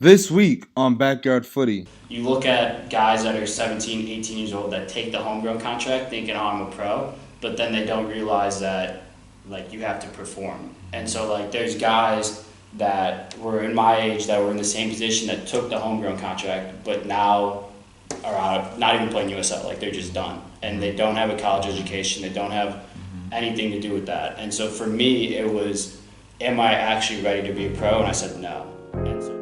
This week on Backyard Footy. You look at guys that are 17, 18 years old that take the homegrown contract thinking, oh, I'm a pro, but then they don't realize that, like, you have to perform. And so, like, there's guys that were in my age that were in the same position that took the homegrown contract, but now are out, not even playing USL. Like, they're just done. And they don't have a college education. They don't have anything to do with that. And so for me, it was, am I actually ready to be a pro? And I said no. And so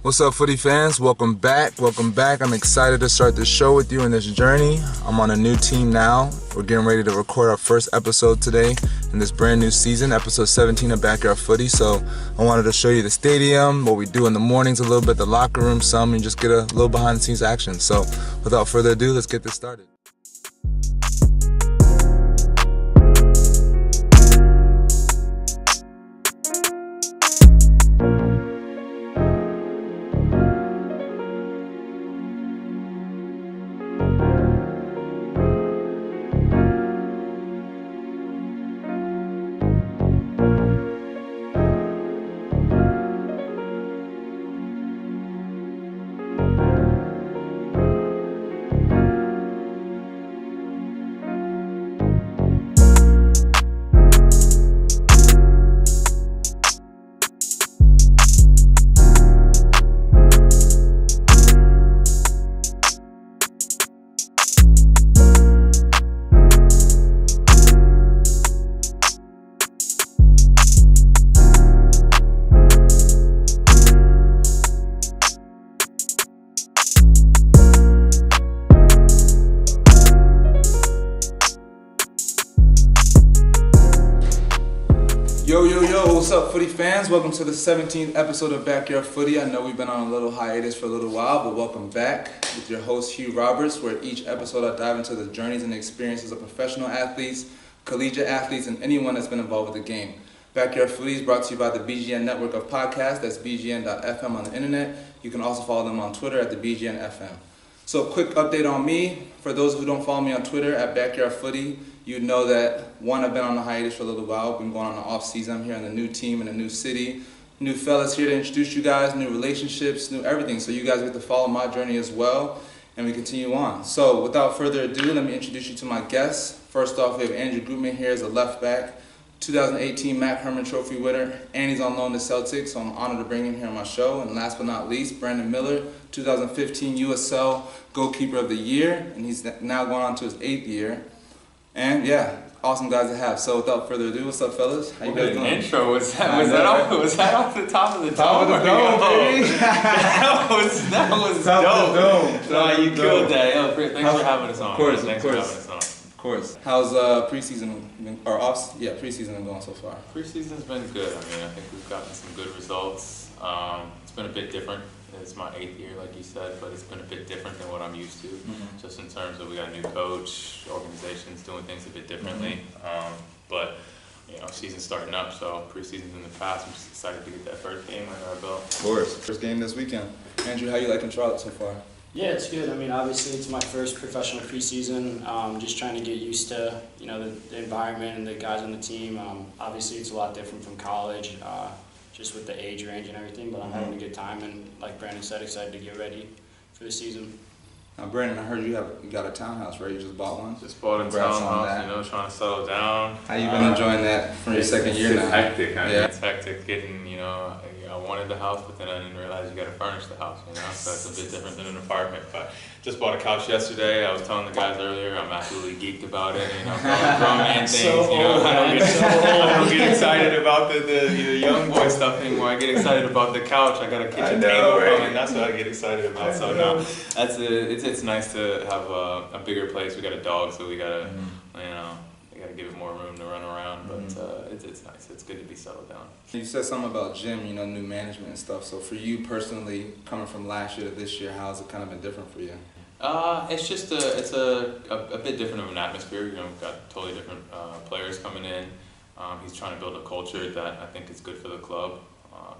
What's up, footy fans? Welcome back. I'm excited to start this show with you in this journey. I'm on a new team now. We're getting ready to record our first episode today in this brand new season, episode 17 of Backyard Footy. So I wanted to show you the stadium, what we do in the mornings a little bit, the locker room some, and just get a little behind the scenes action. So without further ado, let's get this started. Yo, what's up, footy fans? Welcome to the 17th episode of Backyard Footy. I know we've been on a little hiatus for a little while, but welcome back with your host, Hugh Roberts, where each episode I dive into the journeys and experiences of professional athletes, collegiate athletes, and anyone that's been involved with the game. Backyard Footy is brought to you by the BGN network of podcasts. That's bgn.fm on the internet. You can also follow them on Twitter at the BGNFM. So, quick update on me. For those who don't follow me on Twitter at Backyard Footy, you know that, one, I've been on a hiatus for a little while. Been going on an off season. I'm here in a new team in a new city. New fellas here to introduce you guys, new relationships, new everything. So you guys get to follow my journey as well, and we continue on. So without further ado, let me introduce you to my guests. First off, we have Andrew Gutman here as a left back, 2018 Mac Hermann Trophy winner, and he's on loan to Celtics, so I'm honored to bring him here on my show. And last but not least, Brandon Miller, 2015 USL Goalkeeper of the Year, and he's now going on to his 8th year. And yeah, awesome guys to have. So without further ado, what's up, fellas? How you guys doing? Intro was that off the top of the dome? Top of the dome, baby. that was Top dope. of the dome. No, you killed that. Yo, thanks for having us on. Of course, Thanks of for course. having us on. Of course. How's preseason been, or off? Yeah, preseason been going so far. Preseason's been good. I mean, I think we've gotten some good results. It's been a bit different. It's my 8th year, like you said, but it's been a bit different than what I'm used to. Just in terms of we got a new coach, organizations doing things a bit differently. But you know, season's starting up, so preseason's in the past. I'm just excited to get that first game under our belt. Of course. First game this weekend. Andrew, how you liking Charlotte so far? yeah, it's good. I mean, obviously, it's my first professional preseason. Just trying to get used to, the environment and the guys on the team. Obviously, it's a lot different from college, just with the age range and everything. But I'm having a good time, and like Brandon said, excited to get ready for the season. Now, Brandon, I heard you got a townhouse, right? You just bought one. Just bought a Congrats on townhouse, that. trying to settle down. How you been enjoying that for your second year now? It's hectic. I mean, Yeah. it's hectic getting, I wanted the house, but then I didn't realize you got to furnish the house, So it's a bit different than an apartment. But just bought a couch yesterday. I was telling the guys earlier, I'm absolutely geeked about it. Grown man things. I don't get excited about the young boy stuff anymore. I get excited about the couch. I got a kitchen table coming. That's what I get excited about. So no, it's nice to have a bigger place. We got a dog, so we gotta give it more room to run around. But it's nice. It's good to be settled down. You said something about gym, new management and stuff. So for you personally, coming from last year to this year, how's it kind of been different for you? It's just it's a bit different of an atmosphere. You know, we've got totally different players coming in. He's trying to build a culture that I think is good for the club,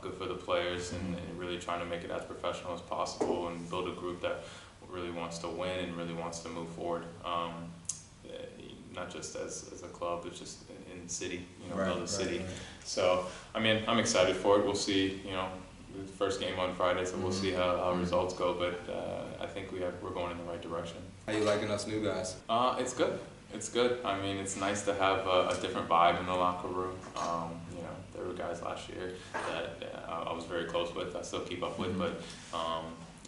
good for the players, and really trying to make it as professional as possible and build a group that really wants to win and really wants to move forward. Not just as a club, but just in the city, you know, build a city. Right. So, I mean, I'm excited for it. We'll see, you know, the first game on Friday, so we'll see how results go, but I think we're going in the right direction. How you liking us new guys? It's good. It's good. I mean, it's nice to have a different vibe in the locker room. You know, there were guys last year that I was very close with. I still keep up with, but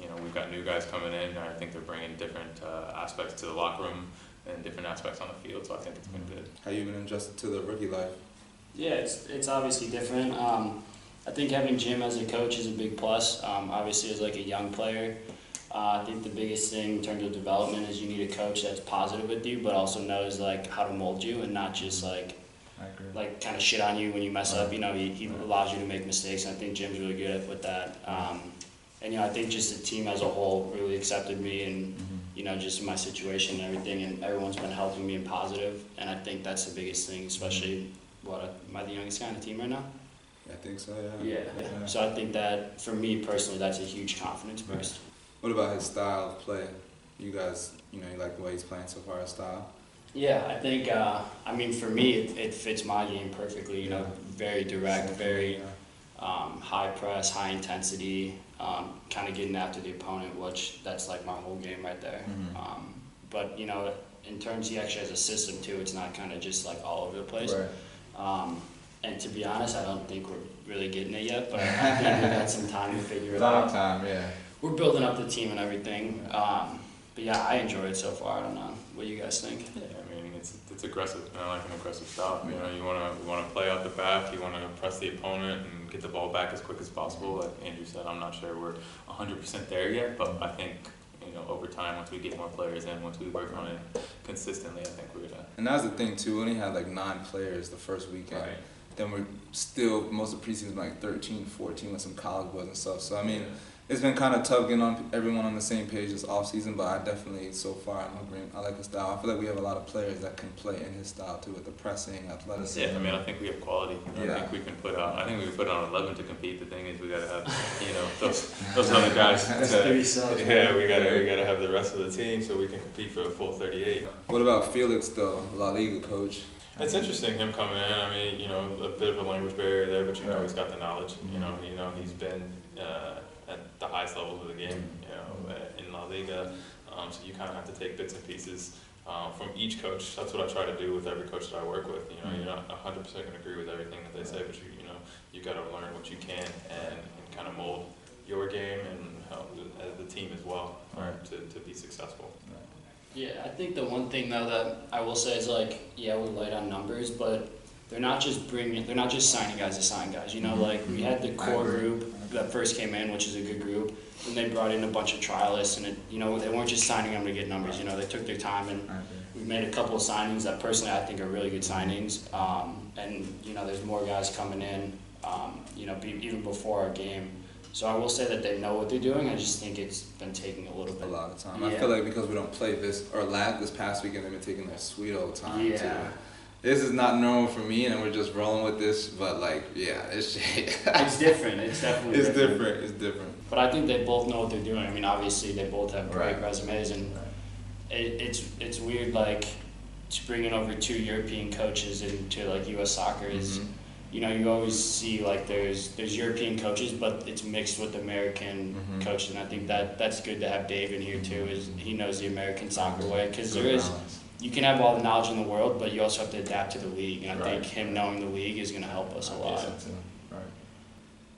you know, we've got new guys coming in, and I think they're bringing different aspects to the locker room and different aspects on the field. So I think it's been good. How you been adjusted to the rookie life? Yeah, it's obviously different. I think having Jim as a coach is a big plus. Obviously, as like a young player, I think the biggest thing in terms of development is you need a coach that's positive with you, but also knows like how to mold you and not just like kind of shit on you when you mess up. You know, he allows you to make mistakes, and I think Jim's really good with that. And you know, I think just the team as a whole really accepted me and you know, just my situation and everything, and everyone's been helping me and positive, and I think that's the biggest thing, especially am I the youngest guy on the team right now? I think so, yeah. Yeah. So I think that, for me personally, that's a huge confidence boost. What about his style of play? You guys, you know, you like the way he's playing so far, his style? Yeah, I think, I mean, for me, it fits my game perfectly, you know, very direct, very high press, high intensity, kind of getting after the opponent, which that's like my whole game right there. But, you know, in terms, he actually has a system too. It's not kind of just like all over the place. Right. And to be honest, I don't think we're really getting it yet, but I think we got some time to figure it out. Time, yeah. We're building up the team and everything. But yeah, I enjoy it so far. I don't know. What do you guys think? Yeah, I mean, it's aggressive. I like an aggressive style. You know, you want to play out the back. You want to press the opponent and get the ball back as quick as possible. Like Andrew said, I'm not sure we're 100% there yet, but I think, you know, over time, once we get more players in, once we work on it consistently, I think we're gonna. And that's the thing too. We only had like 9 players the first weekend. Right. Then we're still, most of the preseason like 13, 14 with some college boys and stuff. So I mean, it's been kind of tough getting everyone on the same page this off season. But I definitely, so far, I'm agreeing. I like his style. I feel like we have a lot of players that can play in his style too, with the pressing, athleticism. Yeah, I mean, I think we have quality. I think we can put out. I think we can put on 11 to compete. The thing is, we gotta have, you know, those other guys. Yeah, we gotta have the rest of the team so we can compete for a full 38. What about Felix, though, La Liga coach? It's interesting him coming in. I mean, you know, a bit of a language barrier there, but you know he's got the knowledge. You know he's been at the highest levels of the game. You know, in La Liga, so you kind of have to take bits and pieces from each coach. That's what I try to do with every coach that I work with. You know, you're not 100% going to agree with everything that they say, but you got to learn what you can and kind of mold your game and help the team as well to be successful. Yeah, I think the one thing though that I will say is like, yeah, we're light on numbers, but they're not just signing guys to sign guys. You know, like we had the core group that first came in, which is a good group, and they brought in a bunch of trialists, and you know, they weren't just signing them to get numbers. You know, they took their time, and we made a couple of signings that personally I think are really good signings. And you know, there's more guys coming in. You know, even before our game. So I will say that they know what they're doing. I just think it's been taking a little bit. A lot of time. Yeah. I feel like because we don't play this past weekend, they've been taking their sweet old time too. This is not normal for me, and we're just rolling with this. But like, yeah, it's different. It's definitely different. It's different. But I think they both know what they're doing. I mean, obviously they both have great resumes, and it's weird like bringing over 2 European coaches into like U.S. soccer is. You know, you always see like there's European coaches, but it's mixed with American coaches, and I think that's good to have Dave in here too. Is he knows the American soccer way, because you can have all the knowledge in the world, but you also have to adapt to the league, and I think him knowing the league is going to help us a lot.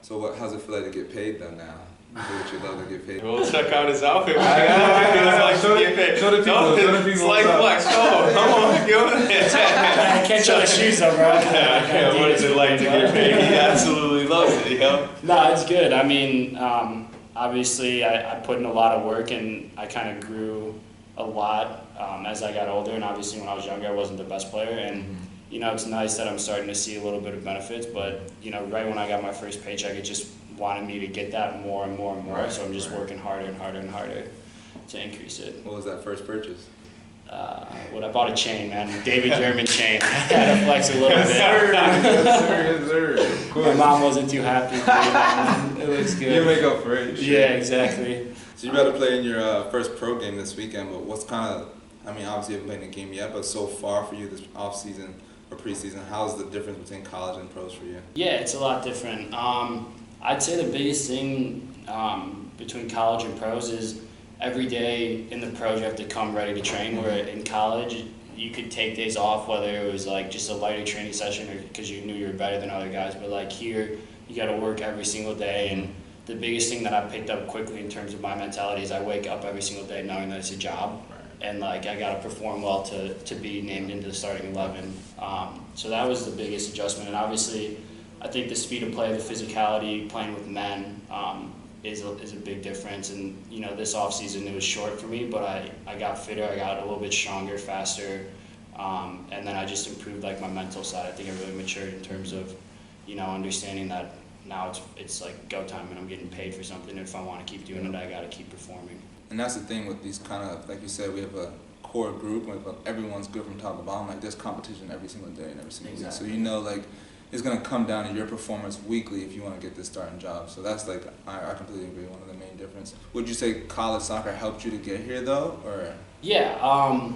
So how's it feel like to get paid then now? Would you love to get paid? We'll check out his outfit. Show the people. It's like flex. Oh, come on, yo. I can't show the shoes though, bro. What is it like to get paid? He absolutely loves it, yo. No, it's good. I mean, obviously, I put in a lot of work, and I kind of grew a lot as I got older. And obviously, when I was younger, I wasn't the best player. And you know, it's nice that I'm starting to see a little bit of benefits. But you know, right when I got my first paycheck, it just wanted me to get that more and more and more. So I'm just working harder and harder and harder. to increase it. What was that first purchase? What I bought a chain, man, David German chain. I had to flex a little bit. Yes, sir. Of course. My mom wasn't too happy with that. It looks good. You make up for it. Sure. Yeah, exactly. So you about to play in your first pro game this weekend, but what's kind of, I mean, obviously you haven't played in a game yet, but so far for you this off-season or preseason, how's the difference between college and pros for you? Yeah, it's a lot different. I'd say the biggest thing between college and pros is every day in the pros you have to come ready to train, where in college you could take days off, whether it was like just a lighter training session or because you knew you were better than other guys, but like here you got to work every single day. And the biggest thing that I picked up quickly in terms of my mentality is I wake up every single day knowing that it's a job, and like I got to perform well to be named into the starting 11. So that was the biggest adjustment, and obviously I think the speed of play, the physicality, playing with men is a big difference. And you know, this off season it was short for me, but I got fitter, I got a little bit stronger, faster, and then I just improved like my mental side. I think I really matured in terms of, you know, understanding that now it's like go time and I'm getting paid for something. If I want to keep doing it, I got to keep performing. And that's the thing with these kind of, like you said, we have a core group, like everyone's good from top to bottom. Like there's competition every single day and every single week. So you know, like it's gonna come down to your performance weekly if you want to get this starting job. So that's like I completely agree. One of the main difference. Would you say college soccer helped you to get here though, or? Yeah,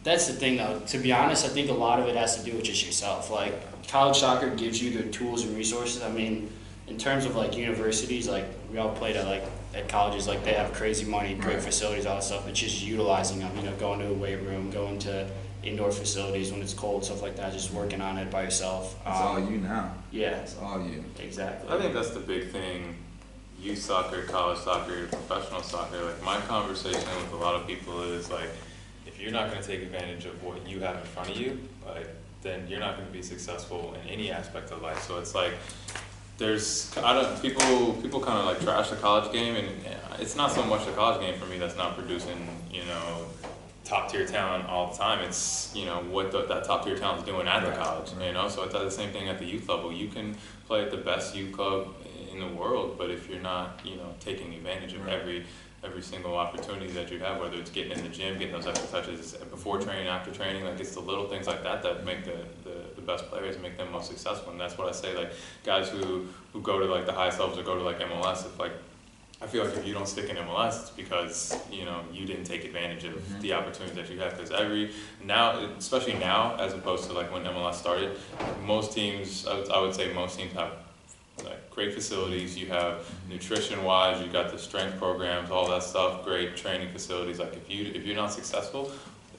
that's the thing though. To be honest, I think a lot of it has to do with just yourself. Like college soccer gives you the tools and resources. I mean, in terms of like universities, like we all played at colleges, like they have crazy money, great facilities, all that stuff. It's just utilizing them, you know, going to a weight room, going to indoor facilities when it's cold, stuff like that, just working on it by yourself. It's all you now. Yeah. It's all you. Exactly. I think that's the big thing, youth soccer, college soccer, professional soccer. Like my conversation with a lot of people is like, if you're not going to take advantage of what you have in front of you, like, then you're not going to be successful in any aspect of life. So it's like, people kind of like trash the college game, and it's not so much the college game for me that's not producing, you know, top tier talent all the time. It's, you know, what that top tier talent is doing at the college, you know. So it's the same thing at the youth level. You can play at the best youth club in the world, but if you're not, you know, taking advantage of every single opportunity that you have, whether it's getting in the gym, getting those extra touches before training, after training, like it's the little things like that that make the best players, make them most successful. And that's what I say, like guys who go to like the highest levels or go to like MLS, if like, I feel like if you don't stick in MLS, it's because, you know, you didn't take advantage of the opportunities that you have. Because especially now, as opposed to like when MLS started, most teams, I would say most teams have like great facilities. You have nutrition-wise, you got the strength programs, all that stuff, great training facilities. Like if you're not successful,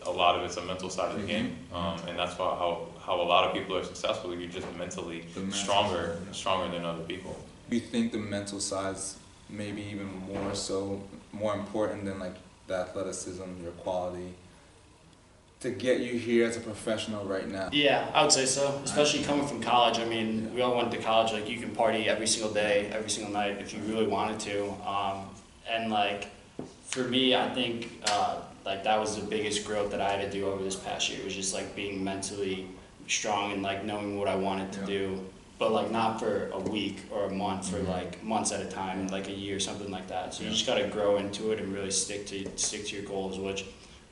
a lot of it's a mental side of the game, and that's how a lot of people are successful. You're just mentally stronger than other people. Do you think the mental side's maybe even more important than like the athleticism, your quality, to get you here as a professional right now? Yeah, I would say so, especially coming from college. I mean, we all went to college, like you can party every single day, every single night if you really wanted to. And like, for me, I think like that was the biggest growth that I had to do over this past year. It was just like being mentally strong and like knowing what I wanted to do, but like not for a week or a month, for like months at a time, like a year, something like that. So you just got to grow into it and really stick to your goals, which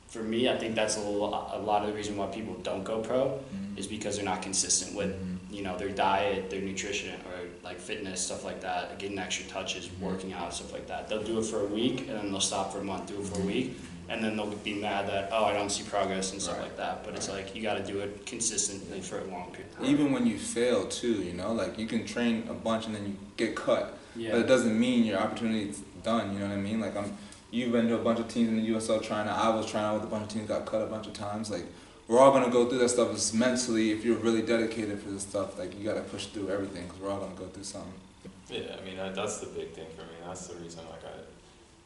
for me, I think that's a lot of the reason why people don't go pro is because they're not consistent with, you know, their diet, their nutrition, or like fitness, stuff like that, getting extra touches, working out, stuff like that. They'll do it for a week and then they'll stop for a month, do it for a week, and then they'll be mad that, oh, I don't see progress and stuff like that. But it's like, you got to do it consistently for a long period of time. Even when you fail too, you know, like you can train a bunch and then you get cut, but it doesn't mean your opportunity's done, you know what I mean? Like you've been to a bunch of teams in the USL trying out. I was trying out with a bunch of teams, got cut a bunch of times. Like, we're all going to go through that stuff. It's mentally, if you're really dedicated for this stuff, like, you got to push through everything because we're all going to go through something. Yeah, I mean, that's the big thing for me. That's the reason,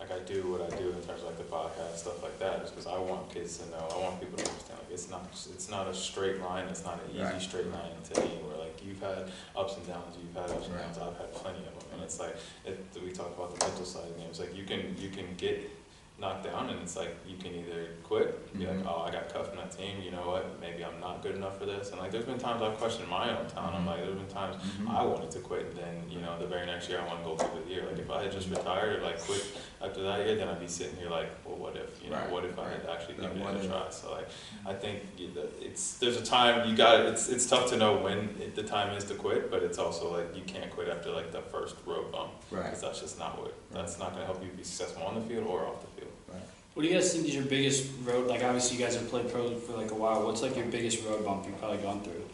I do what I do in terms of, like, the podcast, stuff like that, is because I want kids to know, I want people to understand, like, it's not a straight line, it's not an easy straight line to me, where, like, you've had ups and downs, I've had plenty of them, and it's like, we talk about the mental side of the game, it's like, you can get knocked down, and it's like, you can either quit, be like, oh, I got cut from that team, you know what, maybe I'm not good enough for this, and like, there's been times I've questioned my own talent, I'm like, there's been times I wanted to quit, and then, you know, the very next year I want to go through the year, like, if I had just retired or like quit after that year, then I'd be sitting here like, well, what if, you Right, know, what if I right. had actually That given what it a if. try? So like, I think there's a time it's tough to know when the time is to quit, but it's also like you can't quit after like the first road bump, Right. because that's just not that's not going to help you be successful on the field or off the field. Right. What do you guys think is your biggest road? Like obviously you guys have played pro for like a while. What's like your biggest road bump you've probably gone through?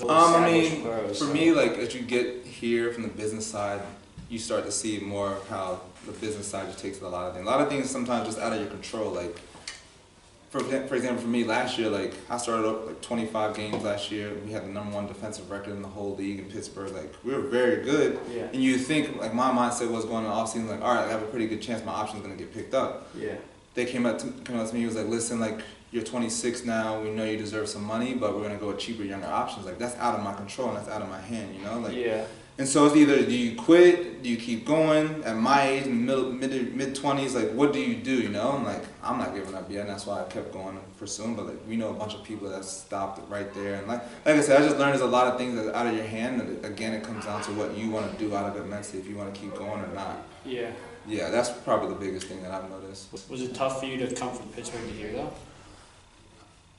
I mean, for me, like as you get here from the business side, you start to see more of how the business side just takes a lot of things. A lot of things sometimes just out of your control. Like, for example, for me last year, like I started up like 25 games last year. We had the #1 defensive record in the whole league in Pittsburgh. Like we were very good. Yeah. And you think like my mindset was going in the offseason like, all right, I have a pretty good chance my option's gonna get picked up. Yeah. They came up to me. He was like, listen, like you're 26 now. We know you deserve some money, but we're gonna go with cheaper, younger options. Like that's out of my control and that's out of my hand. You know, like. Yeah. And so it's either do you quit, do you keep going? At my age, in the mid 20s, like what do? You know, and like I'm not giving up yet, and that's why I kept going and pursuing. But like we know a bunch of people that stopped it right there, and like I said, I just learned there's a lot of things that's out of your hand. And again, it comes down to what you want to do out of it mentally, if you want to keep going or not. Yeah. Yeah, that's probably the biggest thing that I've noticed. Was it tough for you to come from Pittsburgh to here though?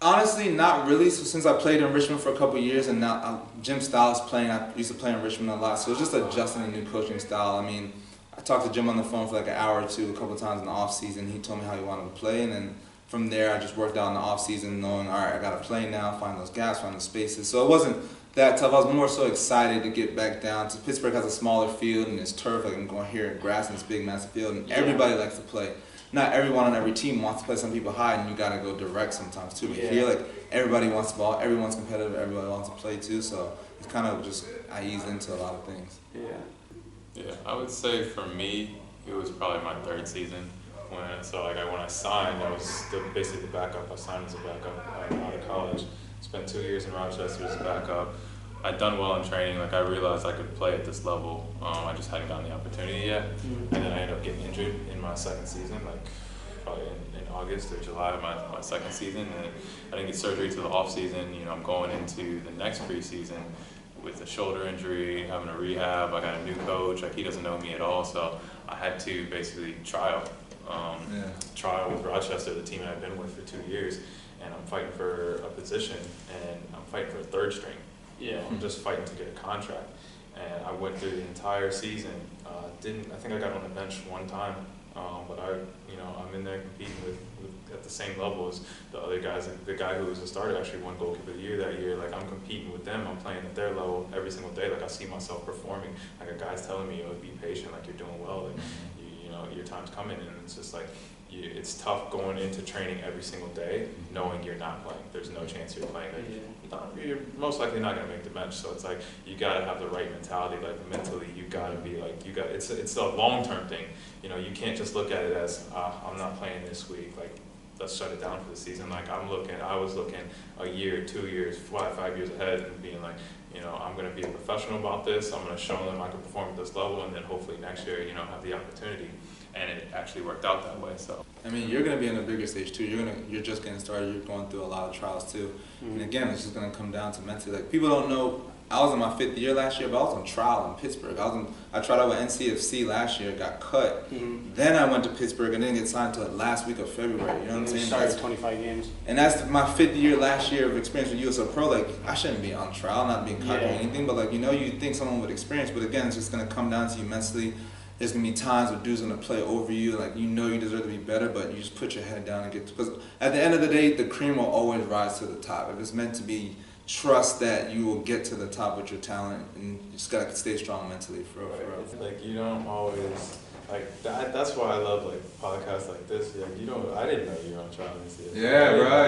Honestly, not really. So since I played in Richmond for a couple of years, and now Jim Styles playing, I used to play in Richmond a lot. So it's just adjusting a new coaching style. I mean, I talked to Jim on the phone for like an hour or two a couple of times in the off season. He told me how he wanted to play, and then from there I just worked out in the off season, knowing all right, I got to play now, find those gaps, find the spaces. So it wasn't that tough. I was more so excited to get back down to Pittsburgh. Has a smaller field and it's turf. Like I'm going here in grass and it's big, massive field, and everybody likes to play. Not everyone on every team wants to play. Some people hide, and you gotta go direct sometimes too. But here, like everybody wants the ball, everyone's competitive, everybody wants to play too. So it's kind of just I ease into a lot of things. Yeah. Yeah, I would say for me, it was probably my 3rd season when when I signed, I was basically the backup. I signed as a backup out of college. Spent 2 years in Rochester as a backup. I'd done well in training. Like I realized I could play at this level. I just hadn't gotten the opportunity yet. And then I ended up getting injured in my 2nd season, like probably in August or July of my 2nd season. And I didn't get surgery till the off season. You know, I'm going into the next preseason with a shoulder injury, having a rehab. I got a new coach. Like he doesn't know me at all, so I had to basically trial with Rochester, the team I've been with for 2 years, and I'm fighting for a position, and I'm fighting for a 3rd string. Yeah. I'm just fighting to get a contract, and I went through the entire season. I think I got on the bench one time, but I'm in there competing with at the same level as the other guys. The guy who was a starter actually won goalkeeper of the year that year. Like I'm competing with them. I'm playing at their level every single day. Like I see myself performing. Like a guy's telling me, "Oh, be patient. Like you're doing well. Like you know your time's coming." And it's just like. It's tough going into training every single day knowing you're not playing. There's no chance you're playing. You're most likely not going to make the bench. So it's like you got to have the right mentality. Like mentally, you got to be like It's a long-term thing. You know, you can't just look at it as I'm not playing this week. Like let's shut it down for the season. Like I was looking a year, 2 years, 5 years ahead, and being like, you know, I'm going to be a professional about this. I'm going to show them I can perform at this level, and then hopefully next year, you know, have the opportunity. And it actually worked out that way. So I mean, you're gonna be in a bigger stage too. You're just getting started. You're going through a lot of trials too. And again, it's just gonna come down to mentally. Like people don't know. I was in my 5th year last year, but I was on trial in Pittsburgh. I tried out with NCFC last year, got cut. Then I went to Pittsburgh and didn't get signed until last week of February. You know what I'm saying? Started 25 games. And that's my 5th year last year of experience with USL Pro. Like I shouldn't be on trial, not being cocky or anything, but like you know, you think someone with experience, but again, it's just gonna come down to you mentally. There's gonna be times where dude's gonna play over you, like you know you deserve to be better, but you just put your head down and get. Because at the end of the day, the cream will always rise to the top. If it's meant to be, trust that you will get to the top with your talent, and you just gotta stay strong mentally for real. It's like you don't always like that. That's why I love like podcasts like this. Like I didn't know you were on trial and see it. Yeah, bro.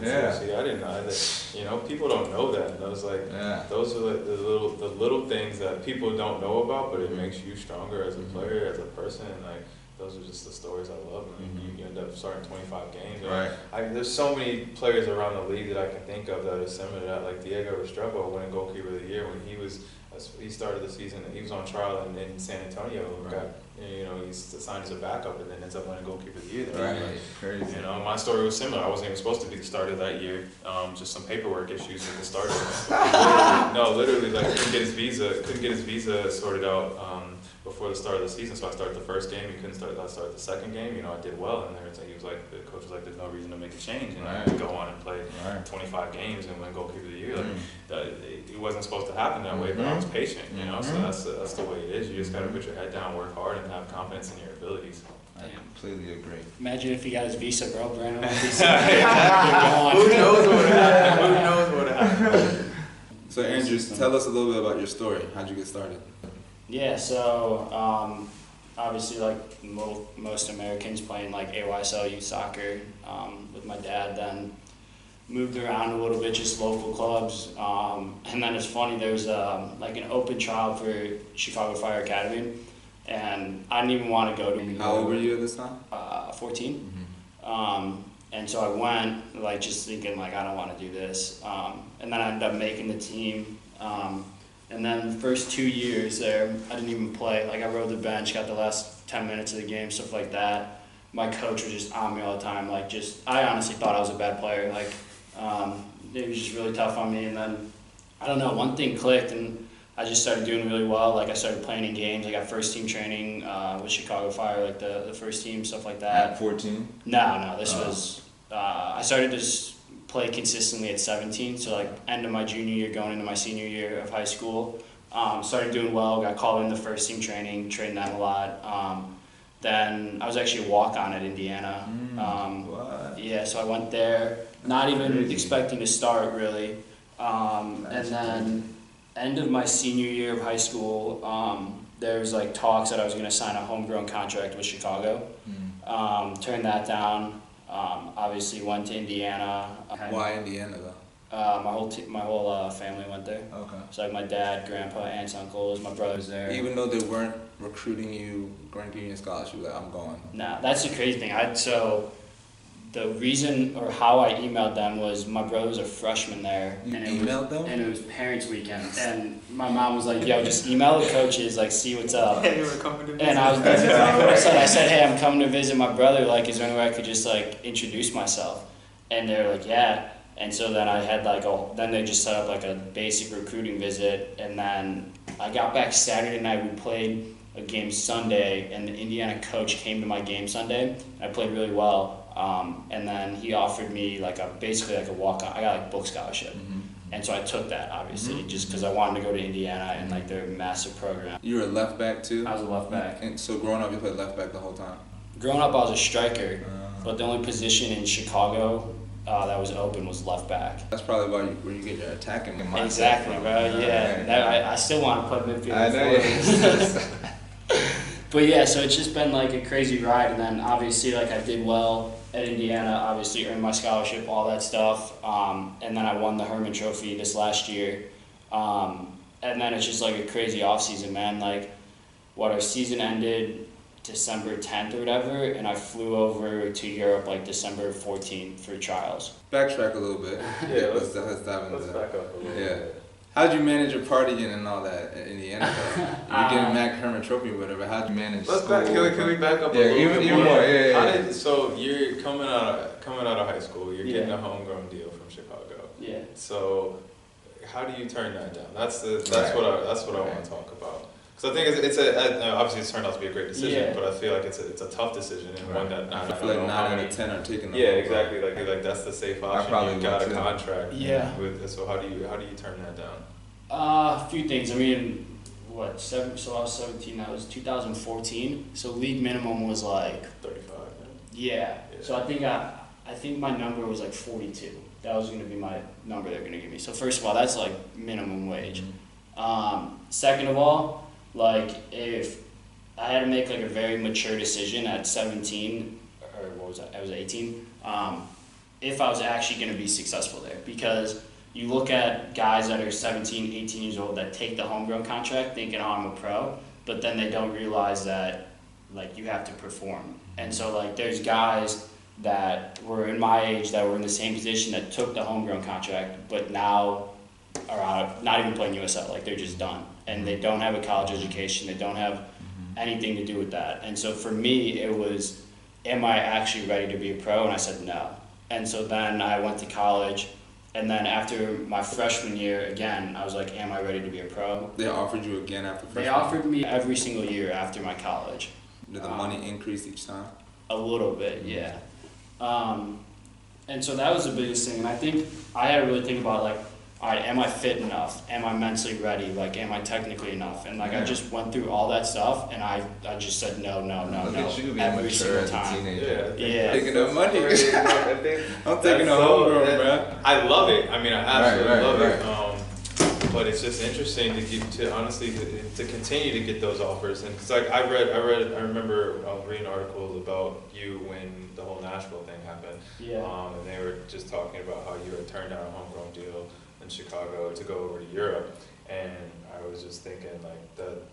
Yeah. See, I didn't know that. You know, people don't know that. And those are like the little things that people don't know about, but it makes you stronger as a player, as a person. And like those are just the stories I love. And you end up starting 25 games. Right. There's so many players around the league that I can think of that are similar to that. Like Diego Restrepo winning goalkeeper of the year when he started the season. He was on trial in San Antonio. He's signed as a backup and then ends up winning goalkeeper of the year. Right. Crazy. You know, my story was similar. I wasn't even supposed to be the starter that year. Just some paperwork issues with the starter. Literally, like couldn't get his visa sorted out before the start of the season. So I started the first game. He couldn't start. I started the second game. You know, I did well, and he was like, the coach was like, "There's no reason to make a change." And I go on and play 25 games and win goalkeeper of the year. Like it wasn't supposed to happen that way, but I was patient. You know, so that's the way it is. You just got to put your head down, work hard, and have confidence in your abilities. I completely agree. Imagine if he got his visa, bro. Brandon visa. Who knows what would happen? Who knows what would happen? So Andrew, tell us a little bit about your story. How'd you get started? Yeah, so obviously like most Americans playing like AYSL youth soccer with my dad, then moved around a little bit, just local clubs. And then it's funny, there was like an open trial for Chicago Fire Academy, and I didn't even want to go to. How old were you at this time? 14. And so I went, like, just thinking, like, I don't want to do this. And then I ended up making the team. And then the first 2 years there, I didn't even play. Like, I rode the bench, got the last 10 minutes of the game, stuff like that. My coach was just on me all the time. Like, I honestly thought I was a bad player. Like, it was just really tough on me. And then, I don't know, one thing clicked, and I just started doing really well. Like, I started playing in games. I got first team training with Chicago Fire, like the first team, stuff like that. At 14? No, this was, I started to just play consistently at 17. So like end of my junior year, going into my senior year of high school. Started doing well, got called in the first team training, trained them a lot. Then I was actually a walk-on at Indiana. What? Yeah, so I went there, not even expecting to start really. And then end of my senior year of high school, there was like talks that I was going to sign a homegrown contract with Chicago. Turned that down. Obviously went to Indiana. Why Indiana though? My whole family went there. Okay. So like my dad, grandpa, aunts, uncles, my brother's there. Even though they weren't recruiting you, weren't giving you a scholarship, like I'm going. Nah, that's the crazy thing. So the reason or how I emailed them was my brother was a freshman there. You and emailed them? And it was parents' weekend. And my mom was like, yo, just email the coaches, like, see what's up. And you were coming to visit. And I was that's exactly what I said. I said, hey, I'm coming to visit my brother. Like, is there any way I could just, like, introduce myself? And they were like, yeah. And so then I had, like, then they just set up, like, a basic recruiting visit. And then I got back Saturday night. We played a game Sunday, and the Indiana coach came to my game Sunday. I played really well. And then he offered me basically a walk-on. I got like book scholarship, and so I took that obviously just because I wanted to go to Indiana and like their massive program. You were a left back too? I was a left back. And so growing up, you played left back the whole time? Growing up, I was a striker, but the only position in Chicago that was open was left back. That's probably where you get your attacking mindset. Exactly, bro. Yeah, I still want to play midfield. I know. But yeah, so it's just been like a crazy ride, and then obviously like I did well at Indiana, obviously earned my scholarship, all that stuff, and then I won the Herman Trophy this last year, and then it's just like a crazy off season, man. Like, our season ended December 10th or whatever, and I flew over to Europe like December 14th for trials. Backtrack a little bit. Yeah, let's dive into let's that. back up a little bit. How'd you manage your partying and all that in Indiana? You're getting Mac Herman Trophy or whatever. How'd you manage? Let's back. Can we back up a little bit even more? Yeah. So you're coming out of high school. You're getting a homegrown deal from Chicago. Yeah. So how do you turn that down? That's what I want to talk about. Because I think it's obviously it's turned out to be a great decision, but I feel like it's a tough decision and one that I feel like 9 out of 10 are taking the exactly. Like that's the safe option. You got a contract. Yeah. So how do you turn that down? A few things. I mean, so I was 17. That was 2014. So league minimum was like 35. Yeah. So I think my number was like 42. That was going to be my number they're going to give me. So first of all, that's like minimum wage. Second of all, like if I had to make like a very mature decision at 17, or what was I was 18, if I was actually going to be successful there, because you look at guys that are 17, 18 years old that take the homegrown contract thinking, oh, I'm a pro, but then they don't realize that like you have to perform. And so like there's guys that were in my age that were in the same position that took the homegrown contract, but now are out, not even playing USL, like they're just done. And they don't have a college education, they don't have anything to do with that. And so for me, it was, am I actually ready to be a pro? And I said no. And so then I went to college, And then after my freshman year, again, I was like, am I ready to be a pro? They offered you again after freshman? They offered me every single year after my college. Did the money increase each time? A little bit, yeah. And so that was the biggest thing. And I think I had to really think about, like, all right, am I fit enough? Am I mentally ready? Like, am I technically enough? And, like, I just went through all that stuff, and I just said no, Look at you being every mature single as a time. teenager. Yeah. Taking the money. I'm taking the so- homegrown, man. I love it. I mean, I absolutely love right. it. But it's just interesting to continue to get those offers, and because I remember reading articles about you when the whole Nashville thing happened. Yeah. And they were just talking about how you had turned down a homegrown deal in Chicago to go over to Europe, and I was just thinking like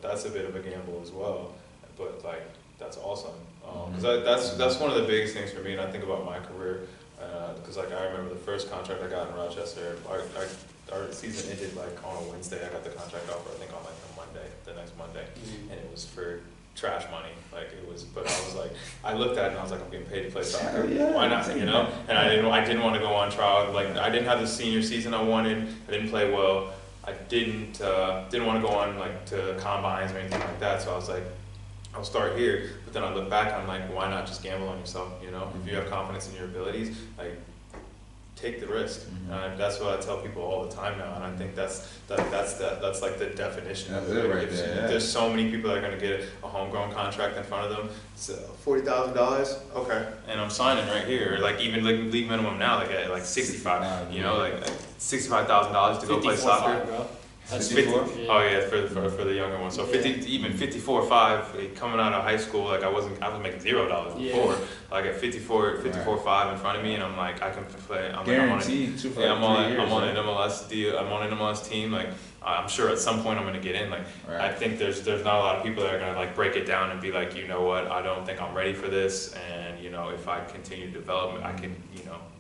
that's a bit of a gamble as well, but like that's awesome because that's one of the biggest things for me, and I think about my career because like I remember the first contract I got in Rochester. Our season ended like on a Wednesday. I got the contract offer I think on like a Monday, the next Monday, and it was for trash money. Like it was, but I was like, I looked at it and I was like, I'm getting paid to play soccer. Why not? You know? And I didn't want to go on trial. Like I didn't have the senior season I wanted. I didn't play well. I didn't want to go on like to combines or anything like that. So I was like, I'll start here. But then I look back, I'm like, why not just gamble on yourself? You know, if you have confidence in your abilities, like take the risk. That's what I tell people all the time now, and I think that's like the definition of it. Right there, yeah. There's so many people that are going to get a homegrown contract in front of them. So $40,000, okay, and I'm signing right here. Like even like league minimum now, like at like 65. You know, like $65,000 to go play soccer. Bro. That's 50, 54? Yeah. Oh yeah, for the younger one. So 50, even 54 5 coming out of high school, like I was making $0 before. Like at 54 5 in front of me, and I'm like, I can play. I'm Guaranteed. I'm on an MLS deal. I'm on an MLS team. Like I'm sure at some point I'm gonna get in. Like I think there's not a lot of people that are gonna like break it down and be like, you know what, I don't think I'm ready for this, and you know if I continue to develop, I can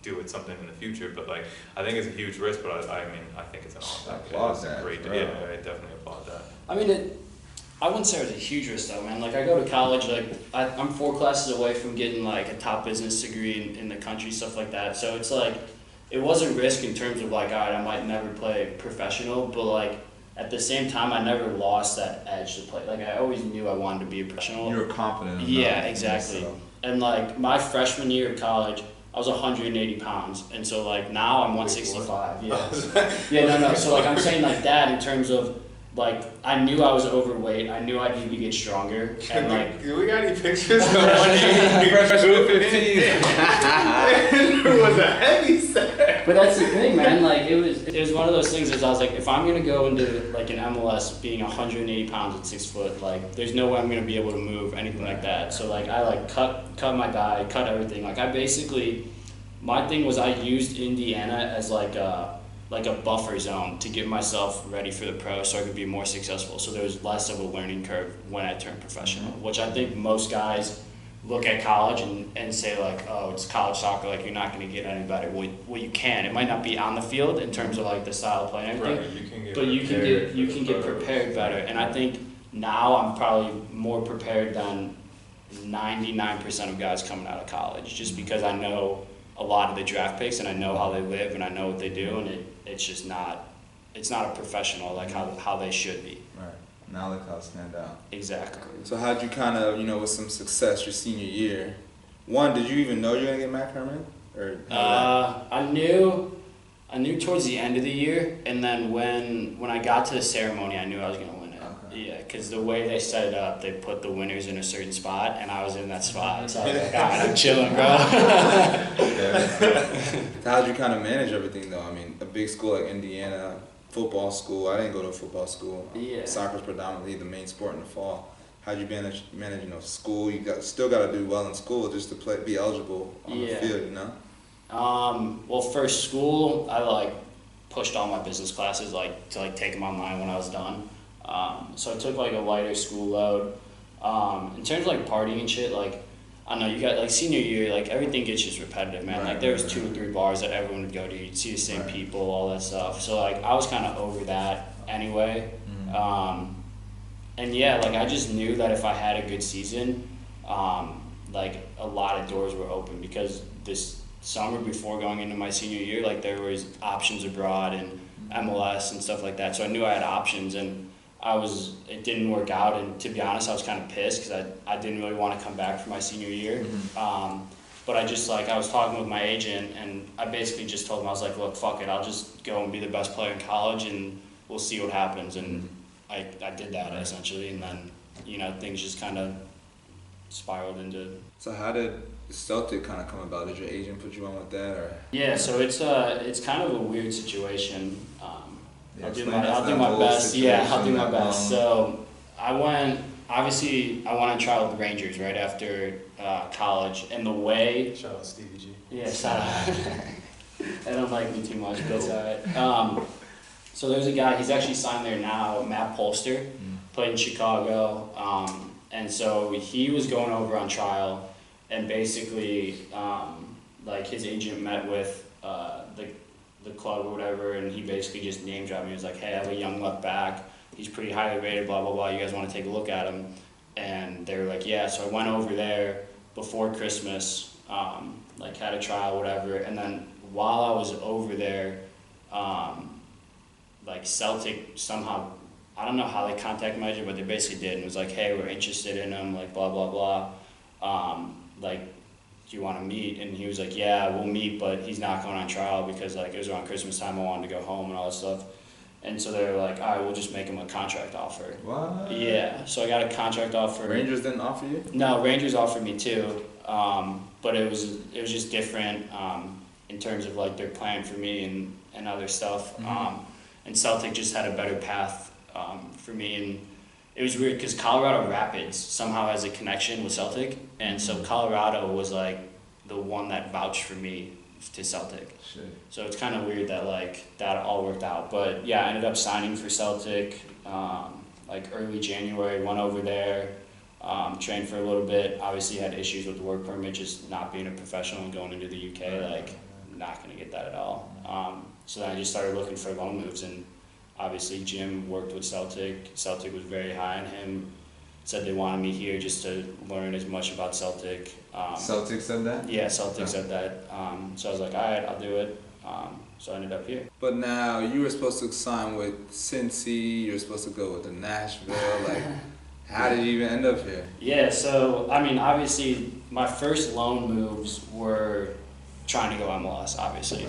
do it something in the future. But like I think it's a huge risk, but I mean I think it's an awesome. Applaud that. Great. Bro. Yeah, I definitely applaud that. I mean, I wouldn't say it was a huge risk though, man. Like I go to college, like I'm 4 classes away from getting like a top business degree in the country, stuff like that. So it's like, it wasn't risk in terms of like, all right, I might never play professional, but like at the same time, I never lost that edge to play. Like I always knew I wanted to be a professional. You were confident enough. Yeah, exactly. So. And like my freshman year of college, I was 180 pounds, and so like now I'm 165. Yeah. No. So like I'm saying like that in terms of like I knew I was overweight. I knew I needed to get stronger. And like, do we got any pictures of 180? Freshman 15. It was a heavy set. but that's the thing, man. Like it was one of those things. Is I was like, if I'm gonna go into like an MLS being 180 pounds at 6 foot, like there's no way I'm gonna be able to move anything like that. So like I like cut my diet, cut everything. Like I basically, my thing was I used Indiana as like a buffer zone to get myself ready for the pro so I could be more successful. So there was less of a learning curve when I turned professional, which I think most guys look at college and say like, oh, it's college soccer, like you're not going to get any better. Well, you can. It might not be on the field in terms of like the style of play and everything, Right, but you can get prepared better. And I think now I'm probably more prepared than 99% of guys coming out of college, just because I know a lot of the draft picks and I know how they live and I know what they do, and it's just not, it's not a professional like how they should be. Right. Now look how it stand out. Exactly. So how'd you kind of, with some success your senior year? One, did you even know you were gonna get Mac Herman? Or I knew towards the end of the year, and then when I got to the ceremony, I knew I was gonna win it. Okay. Yeah, because the way they set it up, they put the winners in a certain spot, and I was in that spot. So I was like, all right, I'm chilling, bro. How'd you kind of manage everything though? I mean, a big school like Indiana, football school. I didn't go to a football school. Yeah. Soccer's predominantly the main sport in the fall. How'd you manage school? You still got to do well in school just to be eligible on the field, Well, first school, I like pushed all my business classes to take them online when I was done. So I took like a lighter school load. In terms of like partying and shit, like I don't know, you got like senior year, like everything gets just repetitive, man. Like there was 2 or 3 bars that everyone would go to. You'd see the same people, all that stuff. So like I was kind of over that anyway. And yeah, like I just knew that if I had a good season, like a lot of doors were open because summer before going into my senior year, like there was options abroad and MLS and stuff like that. So I knew I had options, and it didn't work out. And to be honest, I was kind of pissed because I didn't really want to come back for my senior year. But I was talking with my agent, and I basically just told him, I was like, look, fuck it, I'll just go and be the best player in college, and we'll see what happens. And I did that essentially, and then, things just kind of spiraled into. So how did Celtic kind of come about? Did your agent put you on with that, or? Yeah, so it's kind of a weird situation. I'll do my best. I'll do my best. So I went on trial with the Rangers right after college, and the way. Shout out Stevie G. Yeah, shout out. They don't like me too much, but it's alright. So there's a guy, he's actually signed there now, Matt Polster, played in Chicago, and so he was going over on trial, and basically, his agent met with the club or whatever, and he basically just name dropped me. He was like, hey, I have a young left back, he's pretty highly rated, blah, blah, blah, you guys want to take a look at him? And they were like, yeah, so I went over there before Christmas, had a trial, whatever, and then while I was over there, Celtic somehow, I don't know how they contacted my agent, but they basically did, and was like, hey, we're interested in him, blah, blah, blah, do you want to meet? And he was like, yeah, we'll meet, but he's not going on trial because it was around Christmas time, I wanted to go home and all that stuff. And so they were like, all right, we'll just make him a contract offer. What? Yeah, so I got a contract offer. Rangers didn't offer you? No, Rangers offered me too, but it was just different in terms of their plan for me and other stuff. And Celtic just had a better path for me, and it was weird because Colorado Rapids somehow has a connection with Celtic, and so Colorado was the one that vouched for me to Celtic. Shit. So it's kind of weird that that all worked out. But yeah, I ended up signing for Celtic early January, went over there, trained for a little bit. Obviously had issues with the work permit, just not being a professional and going into the UK, not going to get that at all. So then I just started looking for loan moves, and obviously Jim worked with Celtic. Celtic was very high on him. Said they wanted me here just to learn as much about Celtic. Celtic said that? Yeah, Celtic said that. So I was like, all right, I'll do it. So I ended up here. But now you were supposed to sign with Cincy. You were supposed to go with the Nashville. How did you even end up here? Yeah, so obviously my first loan moves were trying to go MLS, obviously.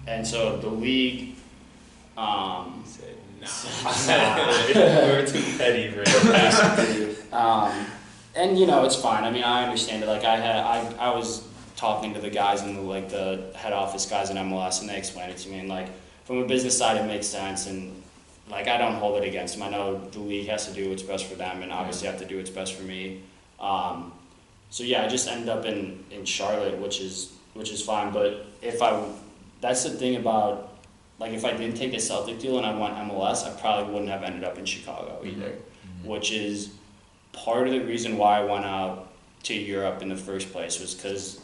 And so the league. Said, nah. We're too petty for it. And it's fine. I understand it. I was talking to the guys in the head office guys in MLS, and they explained it to me. And from a business side, it makes sense. And I don't hold it against them. I know the league has to do what's best for them, and obviously have to do what's best for me. So yeah, I just ended up in Charlotte, which is fine. But that's the thing about. If I didn't take the Celtic deal and I went MLS, I probably wouldn't have ended up in Chicago either, which is part of the reason why I went out to Europe in the first place was because,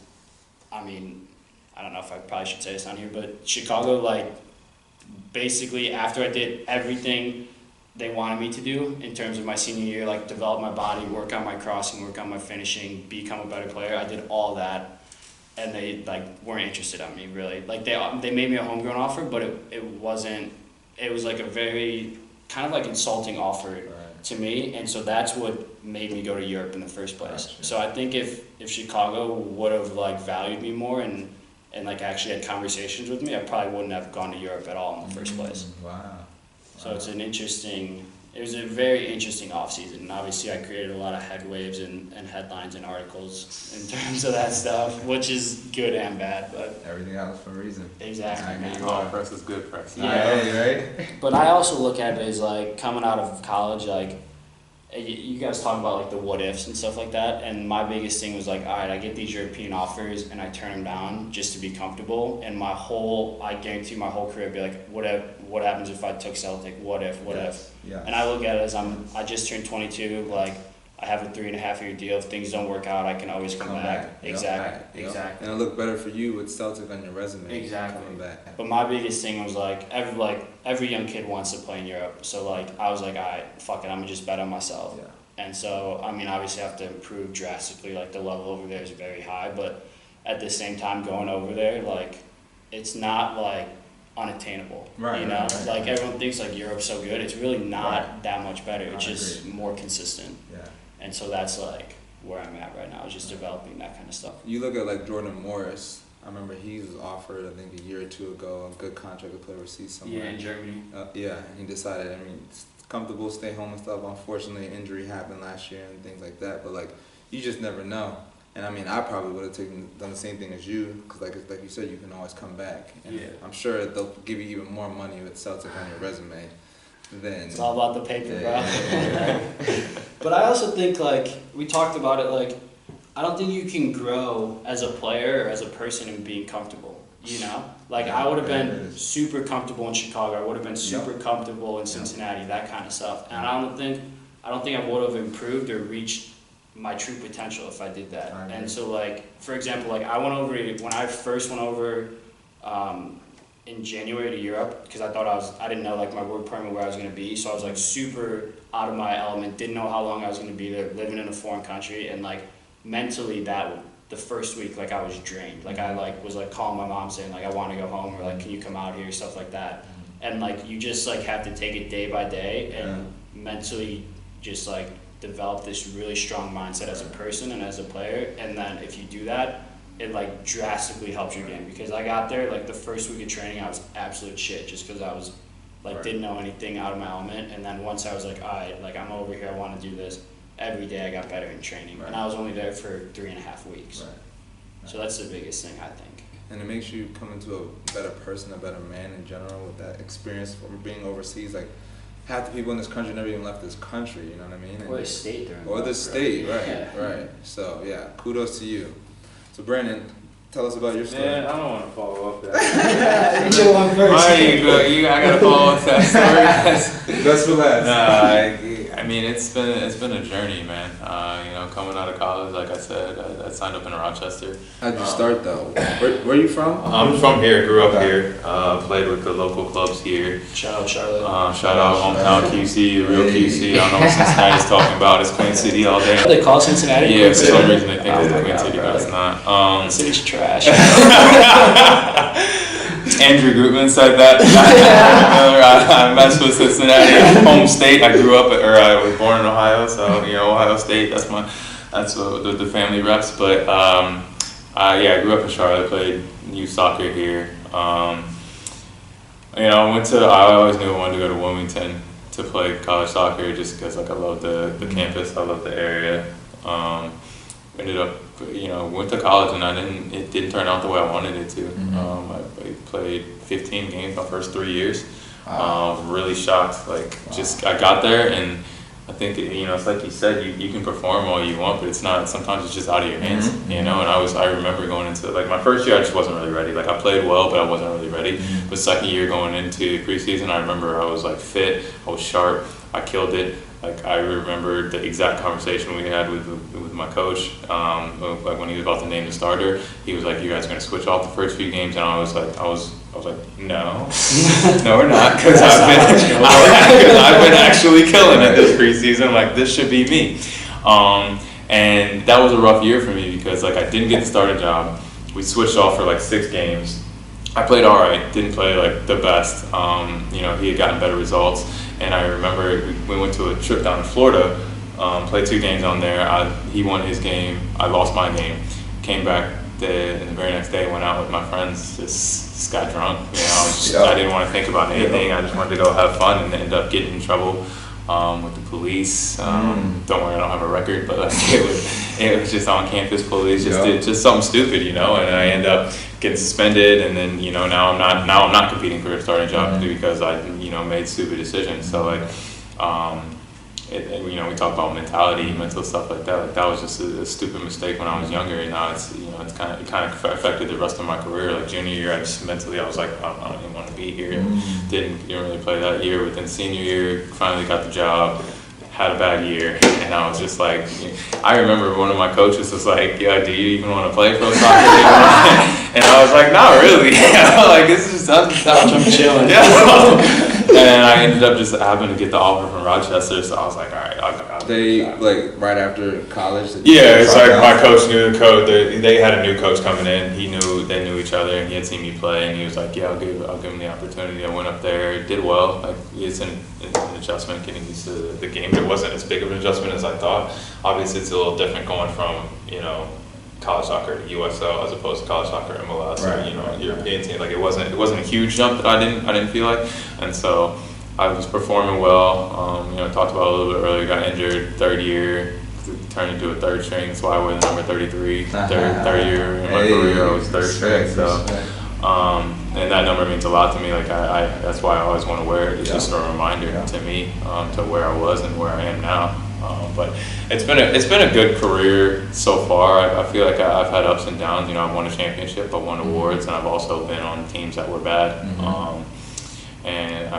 I don't know if I probably should say this on here, but Chicago, basically after I did everything they wanted me to do in terms of my senior year, develop my body, work on my crossing, work on my finishing, become a better player, I did all that. And they weren't interested in me really. They made me a homegrown offer, but it wasn't. It was a very kind of insulting offer to me, and so that's what made me go to Europe in the first place. Gotcha. So I think if Chicago would have valued me more and actually had conversations with me, I probably wouldn't have gone to Europe at all in the first place. Wow. So it was a very interesting off-season, and obviously I created a lot of head waves and headlines and articles in terms of that stuff, which is good and bad, but... Everything happens for a reason. Exactly. All press is good press. Yeah. Right? But I also look at it as, coming out of college, you guys talk about, the what-ifs and stuff like that, and my biggest thing was, all right, I get these European offers, and I turn them down just to be comfortable, and I guarantee my whole career would be what happens if I took Celtic, what if? Yeah. And I look at it as I just turned 22, I have a 3.5-year deal. If things don't work out, I can always come back. Exactly. Yep. Exactly. And it'll look better for you with Celtic on your resume. Exactly. Coming back. But my biggest thing was every young kid wants to play in Europe. So I was like, all right, fuck it, I'm gonna just bet on myself. Yeah. And so obviously I have to improve drastically. The level over there is very high, but at the same time going over there, like, it's not, like, unattainable. Right, you know? right. Like, everyone thinks, like, Europe's so good. It's really not that much better. It's I just agree. more consistent. Yeah. And so that's, like, where I'm at right now, is just developing that kind of stuff. You look at like Jordan Morris. I remember he was offered, I think, a year or two ago, a good contract to play overseas somewhere. Yeah, in Germany. Yeah, and he decided, I mean, it's comfortable, stay home and stuff. Unfortunately, injury happened last year and things like that. But, like, you just never know. And, I mean, I probably would have done the same thing as you, because, like you said, you can always come back. And Yeah. I'm sure they'll give you even more money with Celtic on your resume than... It's all about the paper, bro. Yeah. But I also think, like, we talked about it, like, I don't think you can grow as a player or as a person in being comfortable, you know? Like, I would have been super comfortable in Chicago. I would have been super comfortable in Cincinnati, that kind of stuff. And I don't think I would have improved or reached my true potential if I did that. And so, like, for example, like, when I first went over in January to Europe, because I didn't know, like, my work permit where I was going to be, so I was, like, super out of my element, didn't know how long I was going to be there, living in a foreign country, and, like, mentally the first week, like, I was drained. Like, I, like, was, like, calling my mom saying, like, I want to go home, or, like, can you come out here, stuff like that. And, like, you just, like, have to take it day by day and mentally just, like, develop this really strong mindset as a person and as a player. And then if you do that, it, like, drastically helps your game. Because I got there, like, the first week of training, I was absolute shit just because I was, like, didn't know anything, out of my element. And then once I was like, all right, like, I'm over here, I want to do this. Every day I got better in training, and I was only there for 3.5 weeks. So that's the biggest thing, I think. And it makes you come into a better person, a better man in general with that experience from being overseas. Like, half the people in this country never even left this country, you know what I mean? Or the state they're in. Or the state, right, Yeah. right. So, yeah, kudos to you. So, Brandon, tell us about your story. Man, I don't want to follow up that. You go on first. Why you go? I gotta follow up that story. Best for last. I mean, it's been a journey, man. You know, coming out of college, like I said, I signed up in Rochester. How'd you start though? Where are you from? I'm from here, grew up here, played with the local clubs here. Shout out Charlotte. Shout out hometown QC, the real QC. I don't know what Cincinnati's talking about. It's Queen City all day. They call Cincinnati? Yeah, for some reason they think it's the Queen City, but it's not. The city's trash. Andrew Gutman said that. I messed with Cincinnati, home state. I was born in Ohio, so you know, Ohio State. That's what the family reps. But I grew up in Charlotte. Played youth soccer here. You know, I always knew I wanted to go to Wilmington to play college soccer, just because like I love the campus, I love the area. Ended up, you know, went to college and it didn't turn out the way I wanted it to. I played 15 games my first 3 years. Really shocked. Like, I got there, and I think, you know, it's like you said, you can perform all you want, but it's not, sometimes it's just out of your hands, you know. And I remember going into, like, my first year I just wasn't really ready. Like, I played well, but I wasn't really ready. But second year going into preseason, I remember I was, like, fit, I was sharp, I killed it. Like, I remember the exact conversation we had with my coach, like when he was about to name the starter. He was like, "You guys are gonna switch off the first few games," and I was like, "No, no, we're not," because I've been actually killing it this preseason. Like, this should be me. And that was a rough year for me because, like, I didn't get the starter job. We switched off for like 6 games. I played all right, didn't play like the best. You know, he had gotten better results. And I remember we went to a trip down to Florida, played 2 games on there. He won his game, I lost my game. Came back and the very next day went out with my friends, just got drunk. You know, I didn't want to think about anything. I just wanted to go have fun and ended up getting in trouble with the police. Don't worry, I don't have a record, but like, it was just on campus police, just something stupid, you know. And I ended up getting suspended, and then, you know, now I'm not competing for a starting job because I, you know, made stupid decisions. So like, you know, we talk about mentality, mental stuff like that. Like, that was just a stupid mistake when I was younger, and now it's, you know, it kind of affected the rest of my career. Like, junior year, I was like, I don't even want to be here. Didn't really play that year. But then senior year, finally got the job. Had a bad year, and I was just like, I remember one of my coaches was like, "Yeah, do you even want to play pro soccer?" And I was like, "Not really." Like, this is just I'm chilling. Yeah. And I ended up just having to get the offer from Rochester, so I was like, all right, I'll go. They like right after college. Yeah, it's like my coach knew the coach. They had a new coach coming in. They knew each other, and he had seen me play, and he was like, "Yeah, I'll give him the opportunity." I went up there, did well. Like it's an adjustment getting used to the game. It wasn't as big of an adjustment as I thought. Obviously, it's a little different going from college soccer to USL as opposed to college soccer MLS or European team. Like it wasn't a huge jump that I didn't feel like, and so I was performing well. Talked about it a little bit earlier. Got injured third year, turned into a third string. That's why I wear the number 33. Third year in my career, I was third string. So, and that number means a lot to me. Like that's why I always want to wear it. It's just a reminder to me to where I was and where I am now. But it's been a good career so far. I feel like I've had ups and downs. I've won a championship, I've won awards, and I've also been on teams that were bad. And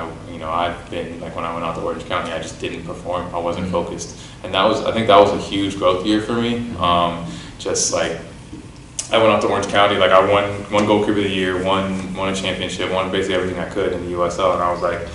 I've been like when I went out to Orange County, I just didn't perform. I wasn't focused, and I think that was a huge growth year for me. Just like I went out to Orange County, like I won goalkeeper of the year, won a championship, won basically everything I could in the USL, and I was like.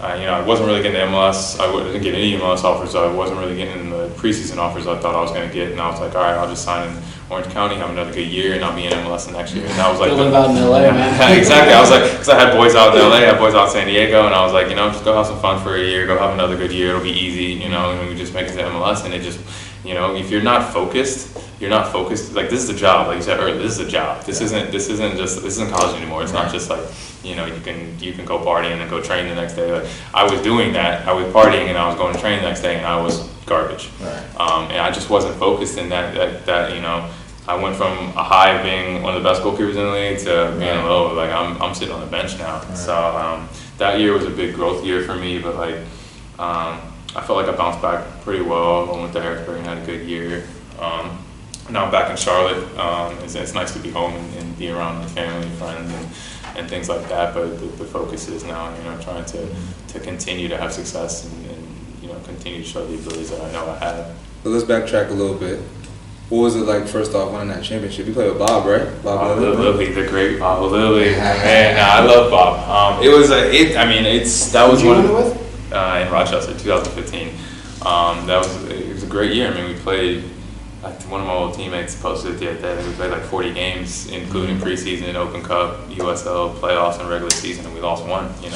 I wasn't really getting the MLS. I didn't get any MLS offers. So I wasn't really getting the preseason offers I thought I was going to get. And I was like, all right, I'll just sign in Orange County, have another good year, and I'll be in MLS the next year. And that was like feeling about in LA, man. Exactly. I was like, because I had boys out in LA, I had boys out in San Diego, and I was like, just go have some fun for a year, go have another good year. It'll be easy, and we just make it to MLS. And it just, if you're not focused. Like this is a job, like you said earlier. This is a job. This isn't college anymore. It's not just like you can go partying and go train the next day. Like I was doing that. I was partying and I was going to train the next day, and I was garbage. Right. And I just wasn't focused in that. I went from a high of being one of the best goalkeepers in the league to being low. Like I'm sitting on the bench now. Right. So that year was a big growth year for me. But like I felt like I bounced back pretty well. I went to Harrisburg and had a good year. Now I'm back in Charlotte. It's nice to be home and be around my family and friends and things like that. But the focus is now, trying to continue to have success and continue to show the abilities that I know I have. So let's backtrack a little bit. What was it like first off winning that championship? You played with Bob, right? Bob Lilly, the great Bob Lilly. Man, I love Bob. That was one in Rochester, 2015. It was a great year. I mean, we played. One of my old teammates posted it the other day. We played like 40 games, including preseason, Open Cup, USL playoffs, and regular season, and we lost one. It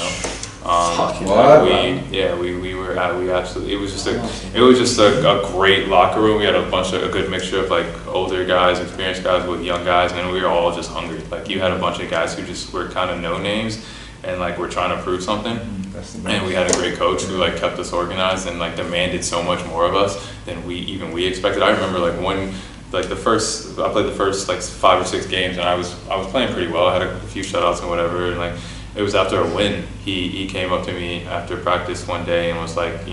was just a great locker room. We had a good mixture of like older guys, experienced guys with young guys, and then we were all just hungry. Like you had a bunch of guys who just were kind of no names, and like we're trying to prove something. And we had a great coach who like kept us organized and like demanded so much more of us than we expected. I remember like I played the first like 5 or 6 games, and I was playing pretty well. I had a few shutouts and whatever, and like it was after a win. He came up to me after practice one day and was like,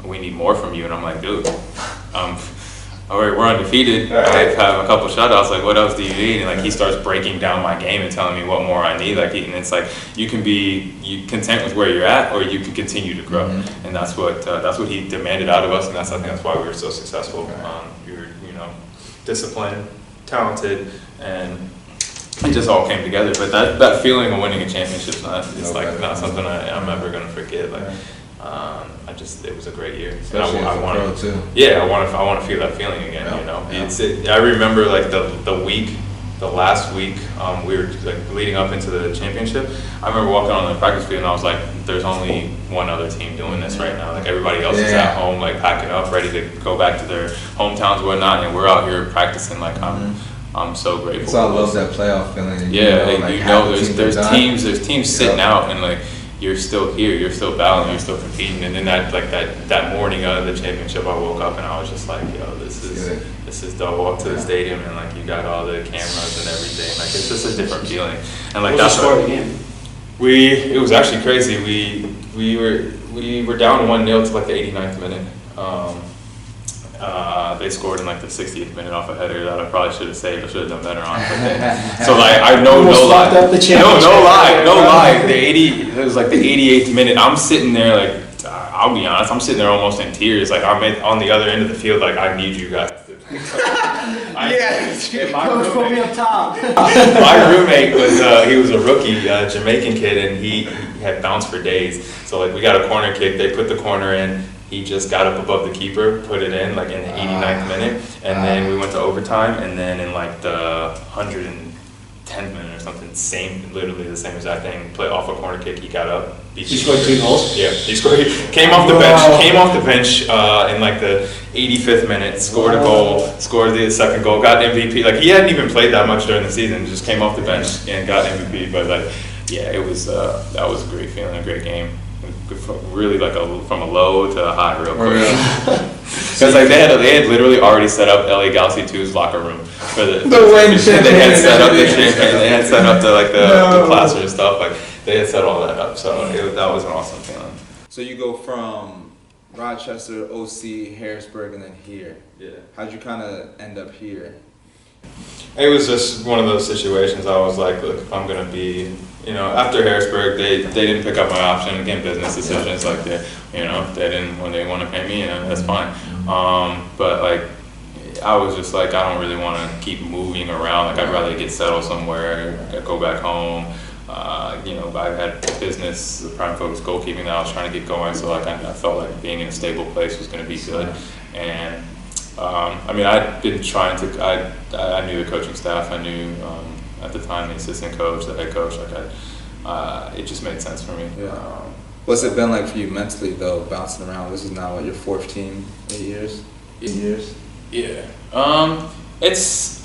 we need more from you. And I'm like, dude, all right, we're undefeated. I have a couple shutouts. Like, what else do you need? And like, he starts breaking down my game and telling me what more I need. Like, and it's like you can be content with where you're at, or you can continue to grow. And that's what he demanded out of us. And I think that's why we were so successful. We were, disciplined, talented, and it just all came together. But that feeling of winning a championship is not something I'm ever gonna forget. Like. It was a great year. Especially I want pro too. Yeah, I want to feel that feeling again. I remember like the last week, we were like leading up into the championship. I remember walking on the practice field and I was like, "There's only one other team doing this right now. Like everybody else is at home, like packing up, ready to go back to their hometowns and whatnot, and we're out here practicing. Like I'm so grateful. So I love that playoff feeling. There's teams sitting out and like. You're still here, you're still battling, you're still competing, and then that morning of the championship, I woke up and I was just like, yo, this is dope. Walk to the stadium and like you got all the cameras and everything. Like it's just a different feeling. And like that's the score of the game. It was actually crazy. We were down 1-0 to like the 89th minute. They scored in like the 60th minute off a header that I probably should have saved. I should have done better on. But so like I know no lie. No lie. It was like the 88th minute. I'm sitting there like I'll be honest. I'm sitting there almost in tears. Like I'm on the other end of the field. Like I need you guys. And my Coach, put me roommate, up top. my roommate was he was a rookie Jamaican kid, and he had bounced for days. So like we got a corner kick, they put the corner in. He just got up above the keeper, put it in like in the 89th minute, and then we went to overtime, and then in like the 110th minute or something, literally the same exact thing. Play off a corner kick, he got up. he scored 2 goals. Yeah, he scored. He came off the bench in like the 85th minute, scored a goal, scored the second goal, got MVP. Like he hadn't even played that much during the season, just came off the bench and got MVP. But like, yeah, it was that was a great feeling, a great game. Really like from a low to a high real quick. Because like they had literally already set up LA Galaxy 2's locker room for the win. They had set up the champagne. They had set up the plaster and stuff. Like they had set all that up. So that was an awesome feeling. So you go from Rochester, OC, Harrisburg, and then here. Yeah. How'd you kind of end up here? It was just one of those situations. I was like, look, if I'm gonna be, after Harrisburg, they didn't pick up my option. Again, business decisions. Like if they didn't when they want to pay me, that's fine. But like, I was just like, I don't really want to keep moving around. Like, I'd rather get settled somewhere, go back home. I had business, the prime focus goalkeeping that I was trying to get going. So like, I felt like being in a stable place was going to be good. And I'd been trying to. I knew the coaching staff. I knew at the time the assistant coach, the head coach. Like it just made sense for me. Yeah. What's it been like for you mentally though, bouncing around? This is now your 4th team, 8 years. 8 years. Yeah. It's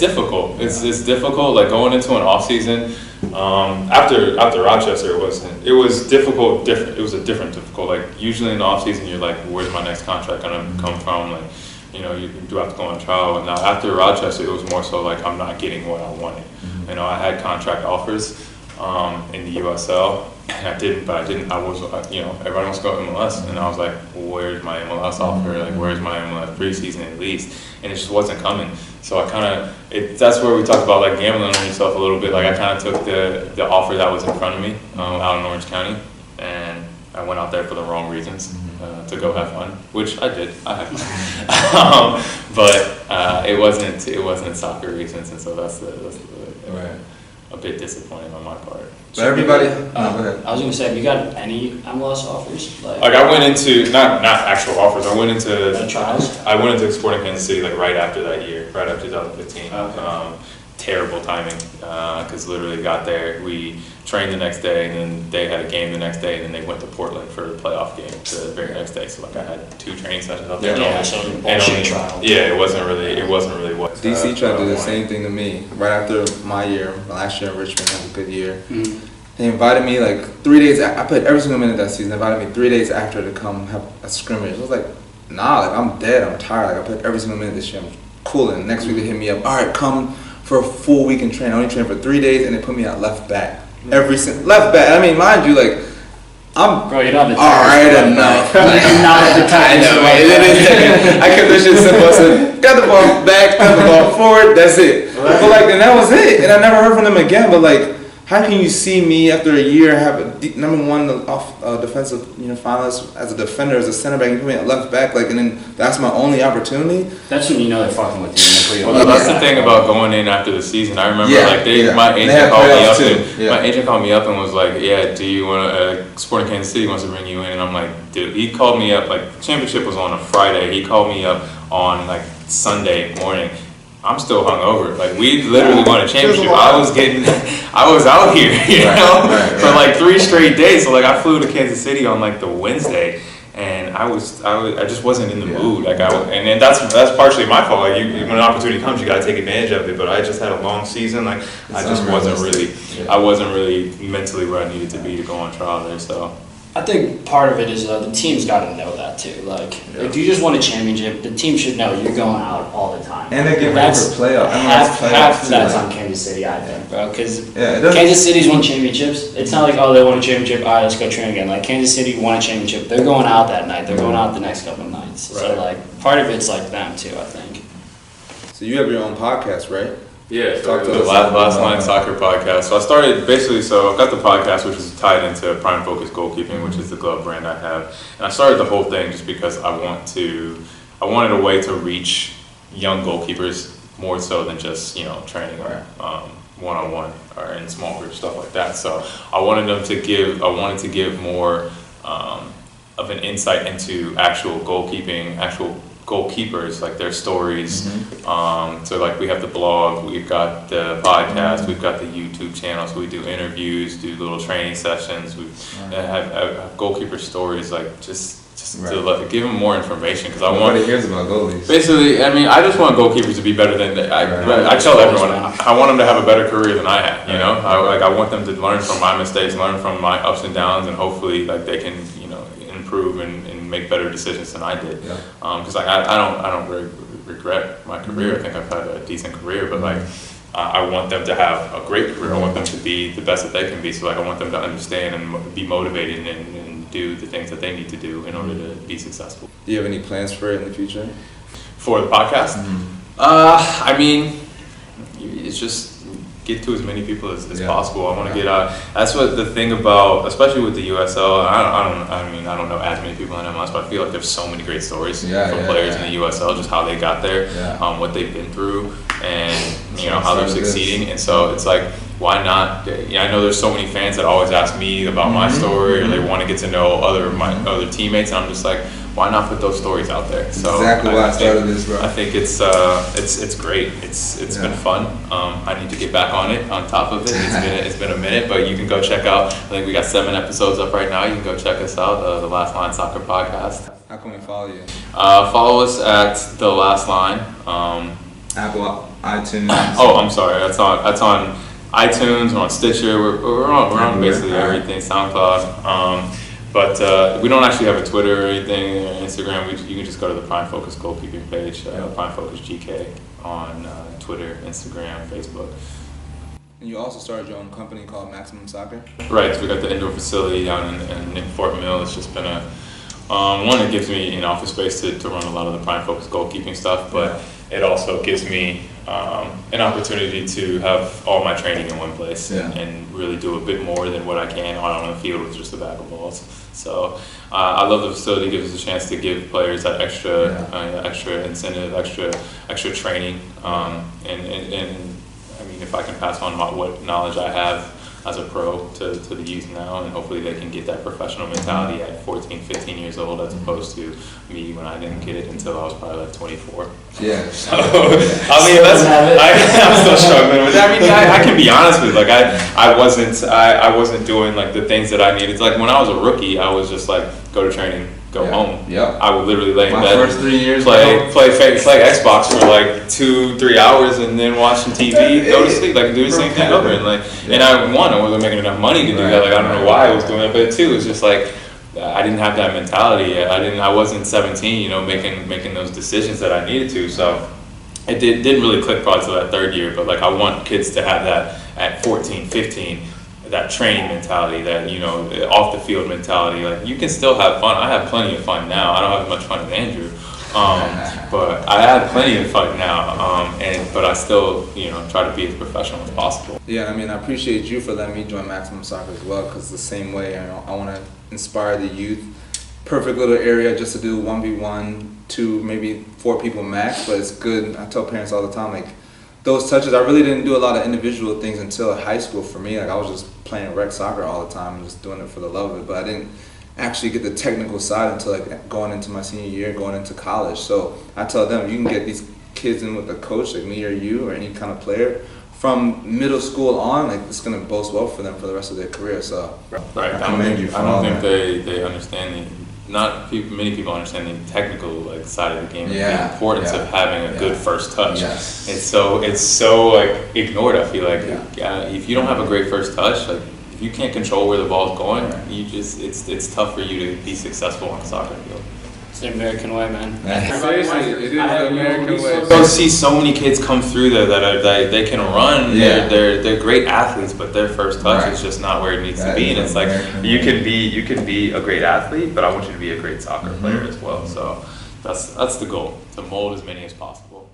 difficult. It's difficult. Like going into an off season. After Rochester, it was difficult. Different. It was a different difficult. Like usually in the off season, you're like, where's my next contract gonna come from? Like, you do have to go on trial. And now after Rochester, it was more so like I'm not getting what I wanted. I had contract offers in the USL, and I was, everybody wants to go to MLS, and I was like, where's my MLS offer? Like, where's my MLS preseason at least? And it just wasn't coming. So I that's where we talked about like gambling on yourself a little bit. Like I kind of took the offer that was in front of me out in Orange County, and I went out there for the wrong reasons. To go have fun, which I did. I had fun, but it wasn't soccer reasons, and so that's Right. a bit disappointing on my part. But everybody, go ahead. I was gonna say, have you got any MLS offers? Like I went into not actual offers. I went into trials. I went into Sporting Kansas City like right after that year, right after 2015. Okay. Terrible timing, because literally got there, we trained the next day, and then they had a game the next day, and then they went to Portland for a playoff game the very next day. So like I had 2 training sessions up there. Yeah, so bullshit trial. Yeah, it wasn't really what. DC tried to do the same thing to me right after my last year in Richmond. Had a good year. Mm-hmm. They invited me like 3 days. I played every single minute that season. They invited me 3 days after to come have a scrimmage. I was like, nah, like I'm dead. I'm tired. Like I played every single minute this year. I'm cool. And next week they hit me up. All right, come for a full week in training. I only trained for 3 days, and they put me at left back. Left back. I mean, mind you, like I'm Bro, you're not the alright enough. You're not the I know, man. It is. I kept this shit simple. I said, got the ball back, got the ball forward. That's it. But like, and that was it. And I never heard from them again. But like, how can you see me after a year have a #1 defensive finalist as a defender, as a center back, and you put me at left back, like, and then that's my only opportunity? That's when you know they're fucking with you. Well, that's the thing about going in after the season. I remember my agent had called me playoffs up too. my agent called me up and was like, yeah, do you want to, Sporting Kansas City wants to bring you in, and I'm like, dude, he called me up, like, championship was on a Friday, he called me up on like Sunday morning. I'm still hungover. Like, we literally won a championship. I was out here, for like 3 straight days. So like, I flew to Kansas City on like the Wednesday, and I just wasn't in the mood. Like and then that's partially my fault. Like, when an opportunity comes, you gotta take advantage of it. But I just had a long season. Like, I wasn't really mentally where I needed to be to go on trial there. So I think part of it is the team's got to know that too. Like, if you just won a championship, the team should know you're going out all the time. And they're getting ready for playoff. Half of that's on Kansas City, I think, bro. Because Kansas City's won championships. It's not like, oh, they won a championship, all right, let's go train again. Like, Kansas City won a championship. They're going out that night. They're going out the next couple of nights. Right. So, like, part of it's like them too, I think. So you have your own podcast, right? yeah, so the Last Line Soccer podcast. So I started I've got the podcast, which is tied into Prime Focus Goalkeeping, which is the glove brand I have. And I started the whole thing just because I wanted a way to reach young goalkeepers more so than just, you know, training one-on-one or in small groups, stuff like that. So I wanted to give more of an insight into actual goalkeepers, like their stories. So like we have the blog, we've got the podcast, we've got the YouTube channel, so we do interviews, do little training sessions. We have goalkeeper stories, like just to give them more information, because I want. Nobody cares about goalies. Basically, I mean, I just want goalkeepers to be better than I tell everyone. I want them to have a better career than I had. You know, I want them to learn from my mistakes, learn from my ups and downs, and hopefully, like they can, you know, improve and make better decisions than I did. Because I don't really regret my career. I think I've had a decent career, but like I want them to have a great career. I want them to be the best that they can be. So like I want them to understand and be motivated and do the things that they need to do in order to be successful. Do you have any plans for it in the future? For the podcast? I mean, it's just get to as many people as possible. I want to get out. That's what the thing about, especially with the USL. I don't know as many people in MLS, but I feel like there's so many great stories from players in the USL, just how they got there, what they've been through, and you know how they're succeeding. And so it's like, why not? I know there's so many fans that always ask me about my story, or they want to get to know my other teammates, and I'm just like, why not put those stories out there? So exactly why I started this, bro. I think it's great. It's been fun. I need to get back on it, on top of it. It's been a minute, but you can go check out. I think we got 7 episodes up right now. You can go check us out, the Last Line Soccer Podcast. How can we follow you? Follow us at The Last Line. Apple, iTunes. Oh, I'm sorry. That's on iTunes. We're on Stitcher. We're on basically everything. SoundCloud. But we don't actually have a Twitter or anything, or Instagram. You can just go to the Prime Focus goalkeeping page, Prime Focus GK on Twitter, Instagram, Facebook. And you also started your own company called Maximum Soccer? Right, so we got the indoor facility down in Fort Mill. It's just been one, it gives me an office space to run a lot of the Prime Focus goalkeeping stuff, but it also gives me an opportunity to have all my training in one place and really do a bit more than what I can on the field with just a bag of balls. So I love the facility. It gives us a chance to give players that extra incentive, extra training, and I mean, if I can pass on what knowledge I have as a pro to the youth now, and hopefully they can get that professional mentality at 14, 15 years old, as opposed to me when I didn't get it until I was probably like 24. Yeah. So, I mean, I'm still struggling with that. I mean, I can be honest with you. Like, I wasn't doing like the things that I needed. Like when I was a rookie, I was just like, go to training, go home. I would literally lay in bed, first 3 years, play Xbox for like 2-3 hours, and then watch some TV, go to sleep, like do the same thing over. And like, and I wasn't making enough money to do that. Like I don't know why I was doing it, but two, it's just like I didn't have that mentality yet. I wasn't 17, you know, making those decisions that I needed to. So it didn't really click probably till that 3rd year. But like I want kids to have that at 14, 15. That training mentality, that, you know, off the field mentality. Like you can still have fun. I have plenty of fun now. I don't have as much fun as Andrew, but I have plenty of fun now. But I still, you know, try to be as professional as possible. Yeah, I mean, I appreciate you for letting me join Maximum Soccer as well, because the same way, you know, I want to inspire the youth. Perfect little area just to do 1v1, 2, maybe 4 people max, but it's good. I tell parents all the time, like, those touches, I really didn't do a lot of individual things until high school for me. Like I was just playing rec soccer all the time and just doing it for the love of it. But I didn't actually get the technical side until like going into my senior year, going into college. So I tell them, you can get these kids in with a coach like me or you or any kind of player from middle school on, like it's gonna bode well for them for the rest of their career. So right, I don't think they understand many people understand the technical like side of the game, the importance of having a good first touch. It's so like ignored. I feel like if you don't have a great first touch, like if you can't control where the ball's going, it's tough for you to be successful on a soccer field. It's the American way, man. Seriously, it is the American way. I see so many kids come through there that they can run. They're great athletes, but their first touch is just not where it needs to be. And it's like you can be a great athlete, but I want you to be a great soccer player as well. So that's the goal, to mold as many as possible.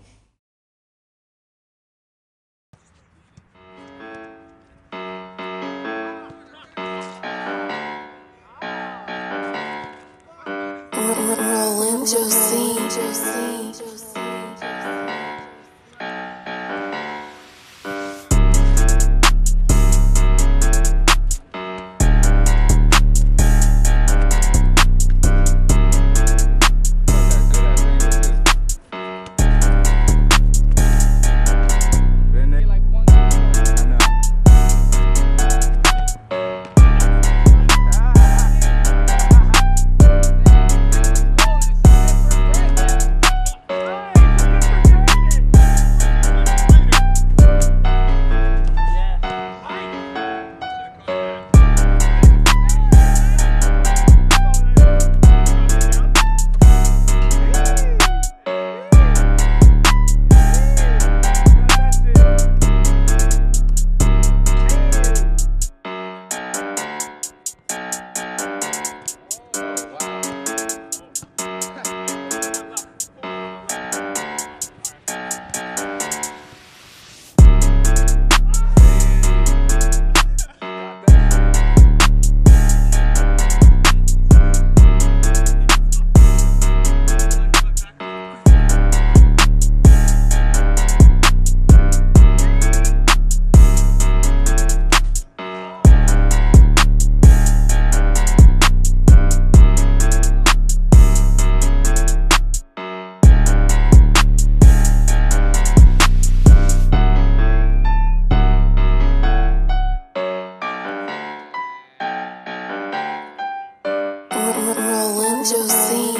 Rolling Josie.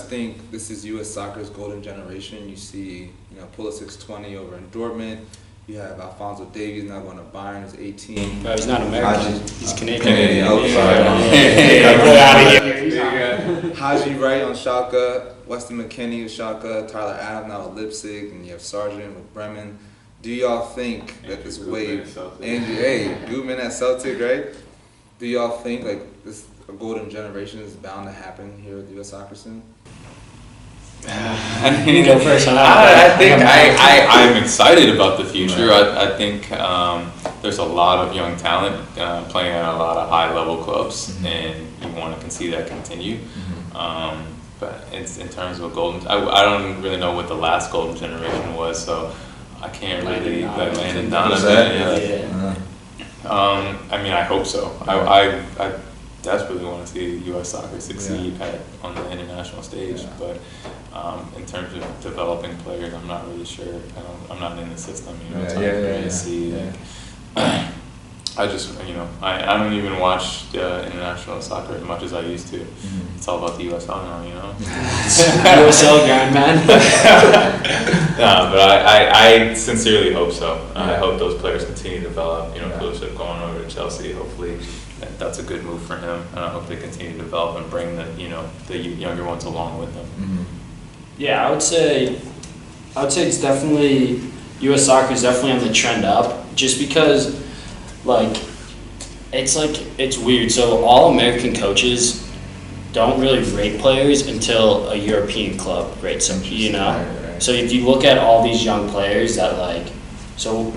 Think this is U.S. soccer's golden generation. You see, Pulisic's 20 over in Dortmund. You have Alphonso Davies now going to Bayern, who's 18. Bro, he's not American. He's Canadian. Haji Wright on Schalke, Weston McKennie with Schalke, Tyler Adams now with Leipzig, and you have Sargent with Bremen. Do y'all think that this wave, Gutman at Celtic, right? Do y'all think like this a golden generation is bound to happen here with U.S. soccer soon? I think I'm excited about the future. I think there's a lot of young talent playing at a lot of high-level clubs, and you want to see that continue. But it's in terms of golden. I don't really know what the last golden generation was, so I can't really Landon Donovan. I mean, I hope so. I desperately want to see U.S. soccer succeed on the international stage, but in terms of developing players, I'm not really sure. I'm not in the system, so I can't really see. I just, I don't even watch international soccer as much as I used to. It's all about the USL now, USL grind, man. No, but I sincerely hope so. I hope those players continue to develop. Pulisic going over to Chelsea, hopefully that's a good move for him, and I hope they continue to develop and bring the younger ones along with them. Yeah, I would say it's definitely U.S. soccer is definitely on the trend up, just because it's weird. So all American coaches don't really rate players until a European club rates them. So if you look at all these young players that Weston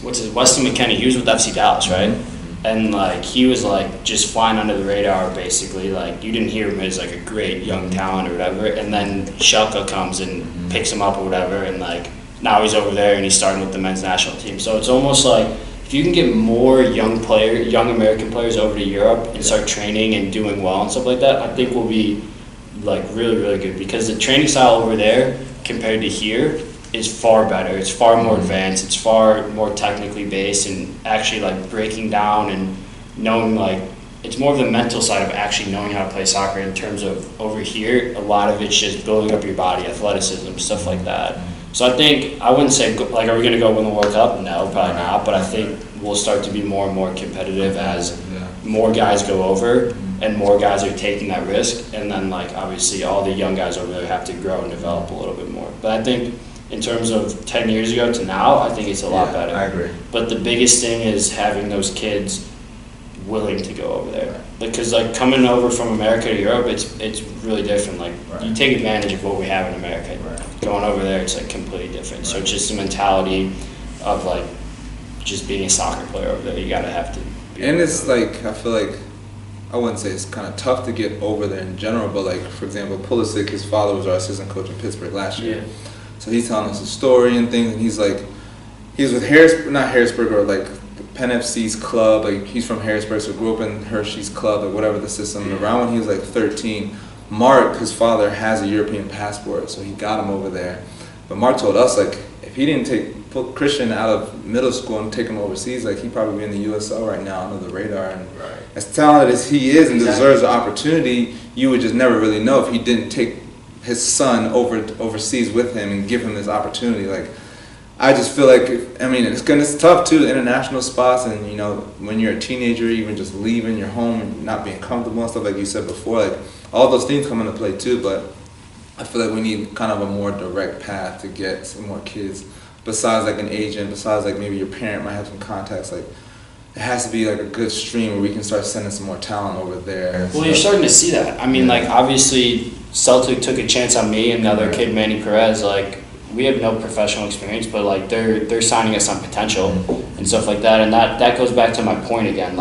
McKennie, he was with FC Dallas, right? And he was just flying under the radar, basically. You didn't hear him as a great young talent or whatever. And then Schalke comes and picks him up or whatever, and now he's over there and he's starting with the men's national team. So it's almost if you can get more young American players over to Europe and start training and doing well and stuff like that, I think we'll be really, really good, because the training style over there compared to here is far better. It's far more advanced. It's far more technically based, and actually breaking down and knowing it's more of the mental side of actually knowing how to play soccer. In terms of over here, a lot of it's just building up your body, athleticism, stuff like that. So I wouldn't say are we going to go win the World Cup? No, probably not. But I think we'll start to be more and more competitive as more guys go over and more guys are taking that risk. And then obviously all the young guys over there have to grow and develop a little bit more. But I think in terms of 10 years ago to now, I think it's a lot better. I agree. But the biggest thing is having those kids willing to go over there. Because coming over from America to Europe, it's really different. You take advantage of what we have in America. Going over there, it's completely different. So it's just the mentality of just being a soccer player over there. You gotta have to. And it's I feel I wouldn't say it's kind of tough to get over there in general, but for example, Pulisic, his father was our assistant coach in Pittsburgh last year. Yeah. So he's telling us a story and things, and he's he was with not Harrisburg, or the Penn FC's club. He's from Harrisburg, so grew up in Hershey's club or whatever the system. And around when he was 13, Mark, his father, has a European passport, so he got him over there. But Mark told us if he didn't put Christian out of middle school and take him overseas, he'd probably be in the USL right now under the radar. And as talented as he is and deserves the opportunity, you would just never really know if he didn't take his son overseas with him and give him this opportunity. I just feel it's tough too, the international spots, and when you're a teenager, even just leaving your home and not being comfortable and stuff like you said before, all those things come into play too. But I feel we need kind of a more direct path to get some more kids, besides an agent, besides maybe your parent might have some contacts. It has to be a good stream where we can start sending some more talent over there. Well, you're starting to see that. I mean, obviously Celtic took a chance on me and the other kid, Manny Perez. We have no professional experience, but they're signing us on potential and stuff like that. And that goes back to my point again.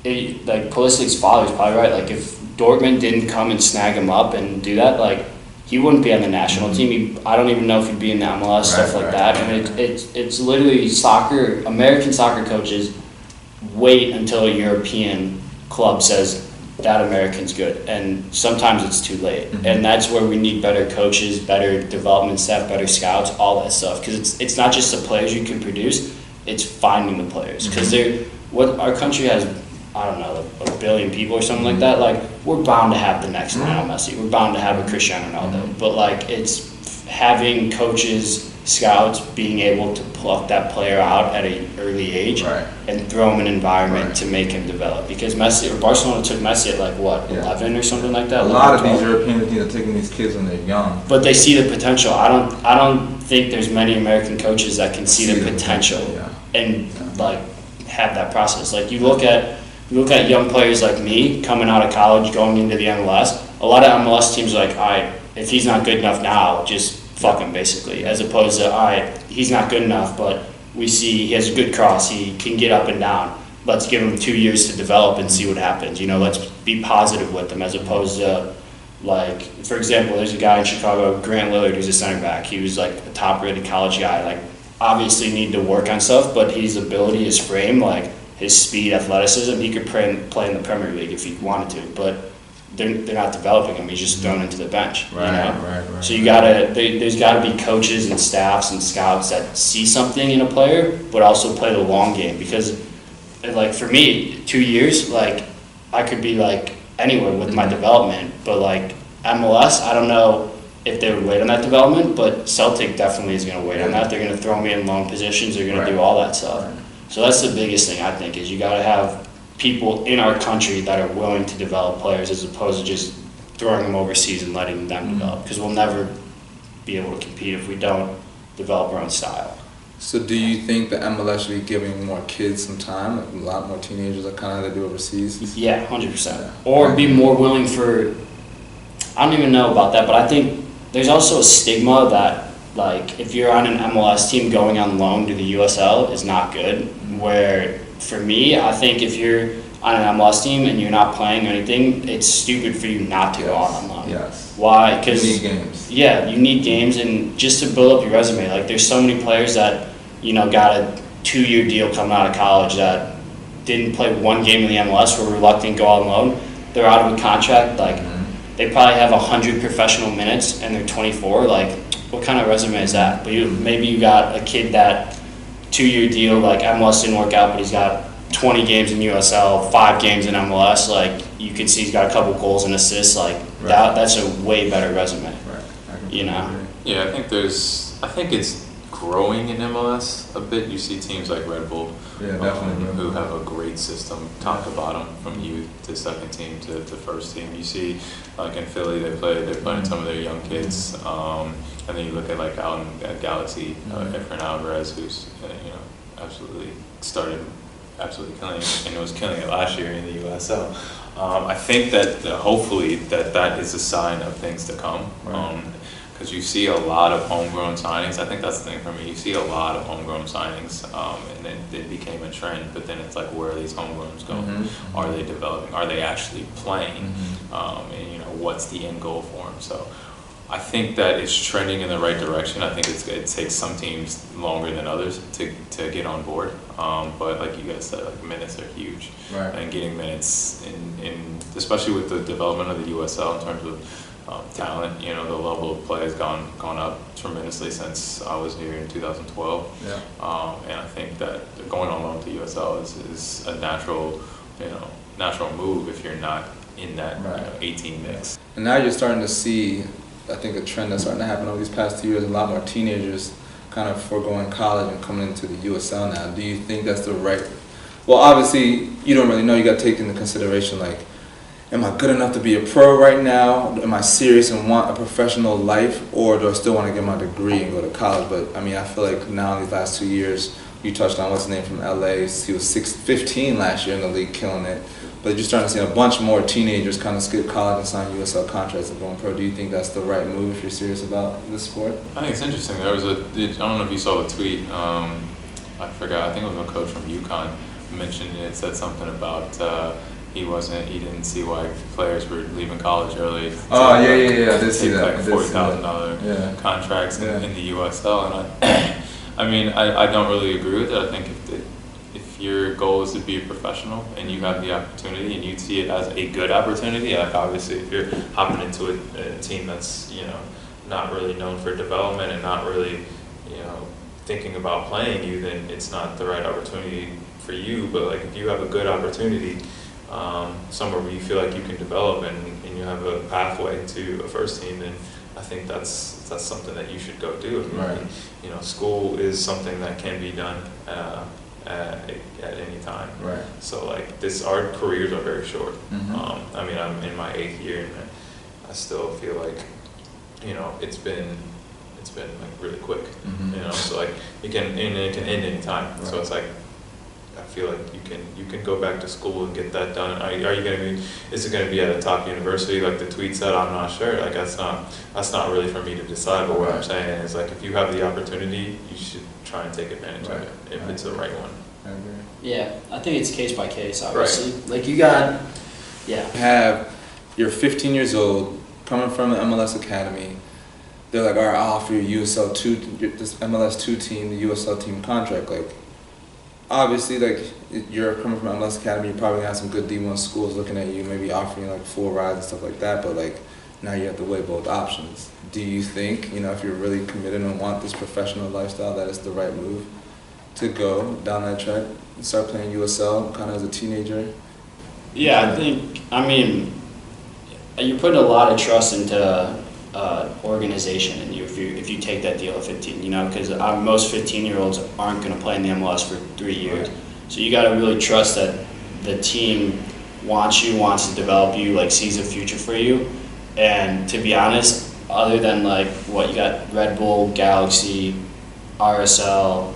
like Pulisic's father's probably right. Like if Dortmund didn't come and snag him up and do that, like he wouldn't be on the national team. I don't even know if he'd be in the MLS, stuff like that. And it's literally soccer. American soccer coaches wait until a European club says that American's good, and sometimes it's too late. And that's where we need better coaches, better development staff, better scouts, all that stuff. Because it's not just the players you can produce; it's finding the players. Because what our country has, I don't know, like 1 billion people or something like that. Like we're bound to have the next Lionel Messi. We're bound to have a Cristiano Ronaldo. But like it's having coaches, scouts being able to pluck that player out at an early age and throw him an environment to make him develop. Because Messi or Barcelona took Messi at like what 11 or something like that. A lot of these European teams are taking these kids when they're young. But they see the potential. I don't think there's many American coaches that can see the potential and like have that process. Like you look at young players like me coming out of college, going into the MLS. A lot of MLS teams are like, all right, if he's not good enough now, just fuck him, basically. As opposed to, all right, he's not good enough, but we see he has a good cross, he can get up and down. Let's give him 2 years to develop and see what happens. You know, let's be positive with him, as opposed to, like, for example, there's a guy in Chicago, Grant Lillard, who's a center back. He was like a top-rated college guy. Like, obviously need to work on stuff, but his ability, his frame, like his speed, athleticism, he could play in the Premier League if he wanted to, but they're not developing him. He's just thrown into the bench. Right. So there's gotta be coaches and staffs and scouts that see something in a player, but also play the long game. Because, like for me, 2 years, like I could be like anywhere with my development, but like MLS, I don't know if they would wait on that development, but Celtic definitely is gonna wait on that. They're gonna throw me in long positions. They're gonna do all that stuff. So that's the biggest thing I think is you gotta have people in our country that are willing to develop players as opposed to just throwing them overseas and letting them develop, because we'll never be able to compete if we don't develop our own style. So do you think the MLS should be giving more kids some time, like a lot more teenagers, like kind of they do overseas? Yeah, 100%. Or be more willing for, I don't even know about that, but I think there's also a stigma that like if you're on an MLS team going on loan to the USL is not good, where for me, I think if you're on an MLS team and you're not playing or anything, it's stupid for you not to go on loan. Yes. Why? Because you need games. Yeah, you need games, and just to build up your resume. Like there's so many players that got a 2-year deal coming out of college that didn't play one game in the MLS, were reluctant to go on loan. They're out of a contract. Like they probably have 100 professional minutes and they're 24. Like what kind of resume is that? But maybe you got a kid that 2-year deal, like MLS didn't work out, but he's got 20 games in USL, 5 games in MLS. Like you can see he's got a couple goals and assists. Like that's a way better resume. Right. Yeah, I think it's growing in MLS a bit. You see teams like Red Bull, definitely, who have a great system, top to bottom, from youth to second team to first team. You see, like in Philly, they're playing some of their young kids. And then you look at like out at Galaxy, Efrain Alvarez, who's absolutely killing it, and was killing it last year in the USL. I think that hopefully that is a sign of things to come. Because you see a lot of homegrown signings. I think that's the thing for me. You see a lot of homegrown signings, and then it became a trend. But then it's like, where are these homegrowns going? Are they developing? Are they actually playing? And what's the end goal for them? So I think that it's trending in the right direction. I think it takes some teams longer than others to get on board. But like you guys said, like minutes are huge, and getting minutes in especially with the development of the USL in terms of talent, the level of play has gone up tremendously since I was here in 2012. And I think that going on loan to USL is a natural move if you're not in that 18 mix. And now you're starting to see, I think, a trend that's starting to happen over these past 2 years. A lot more teenagers kind of foregoing college and coming into the USL now. Do you think that's the right? Well, obviously you don't really know. You got to take into consideration, like, am I good enough to be a pro right now? Am I serious and want a professional life, or do I still want to get my degree and go to college? But I mean, I feel like now in these last 2 years, you touched on what's his name from LA. He was 15 last year in the league, killing it. But you're starting to see a bunch more teenagers kind of skip college and sign USL contracts and going pro. Do you think that's the right move if you're serious about this sport? I think it's interesting. There was I don't know if you saw the tweet. I forgot. I think it was a coach from UConn mentioned it, said something about he didn't see why players were leaving college early. Oh, yeah, I did see that. Like $40,000 contracts in the USL, and I mean, I don't really agree with it. I think if your goal is to be a professional and you have the opportunity and you see it as a good opportunity, like obviously if you're hopping into a team that's, you know, not really known for development and not really, you know, thinking about playing you, then it's not the right opportunity for you. But like if you have a good opportunity, somewhere where you feel like you can develop and you have a pathway to a first team, then I think that's something that you should go do. I mean, Right. You know, school is something that can be done at any time. Right. So like our careers are very short. Mm-hmm. I mean, I'm in my 8th year and I still feel like, you know, it's been like really quick. Mm-hmm. You know, so like it can end any time. Right. So it's like I feel like you can go back to school and get that done. Is it gonna be at a top university like the tweet said? I'm not sure. Like that's not really for me to decide. But what I'm saying is like if you have the opportunity, you should try and take advantage of it if it's the right one. I agree. Yeah, I think it's case by case, obviously. Like you got, You're 15 years old, coming from the MLS Academy. They're like, all right, I'll offer you USL 2, this MLS 2 team, the USL team contract. Like, obviously, like, you're coming from MLS Academy, you probably have some good D1 schools looking at you, maybe offering you, like, full rides and stuff like that, but, like, now you have to weigh both options. Do you think, you know, if you're really committed and want this professional lifestyle, that it's the right move to go down that track and start playing USL kind of as a teenager? Yeah, I mean, you're putting a lot of trust into organization in you if you take that deal at 15, you know, because most 15-year-olds aren't going to play in the MLS for 3 years. So you got to really trust that the team wants to develop you, like sees a future for you. And to be honest, other than like what you got, Red Bull, Galaxy, RSL,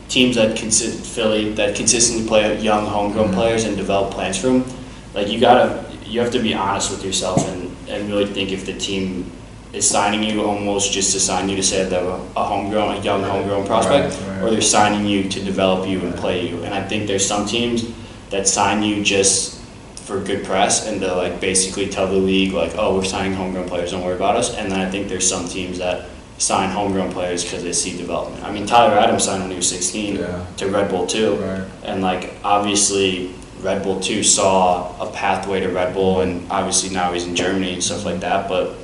teams that Philly that consistently play young homegrown players and develop plans for them, like you have to be honest with yourself and really think if the team is signing you almost just to sign you to say they're a young homegrown prospect, or they're signing you to develop you and play you. And I think there's some teams that sign you just for good press and to like basically tell the league like, oh, we're signing homegrown players, don't worry about us. And then I think there's some teams that sign homegrown players because they see development. I mean, Tyler Adams signed when he was 16 to Red Bull 2, and like obviously Red Bull 2 saw a pathway to Red Bull, and obviously now he's in Germany and stuff like that. But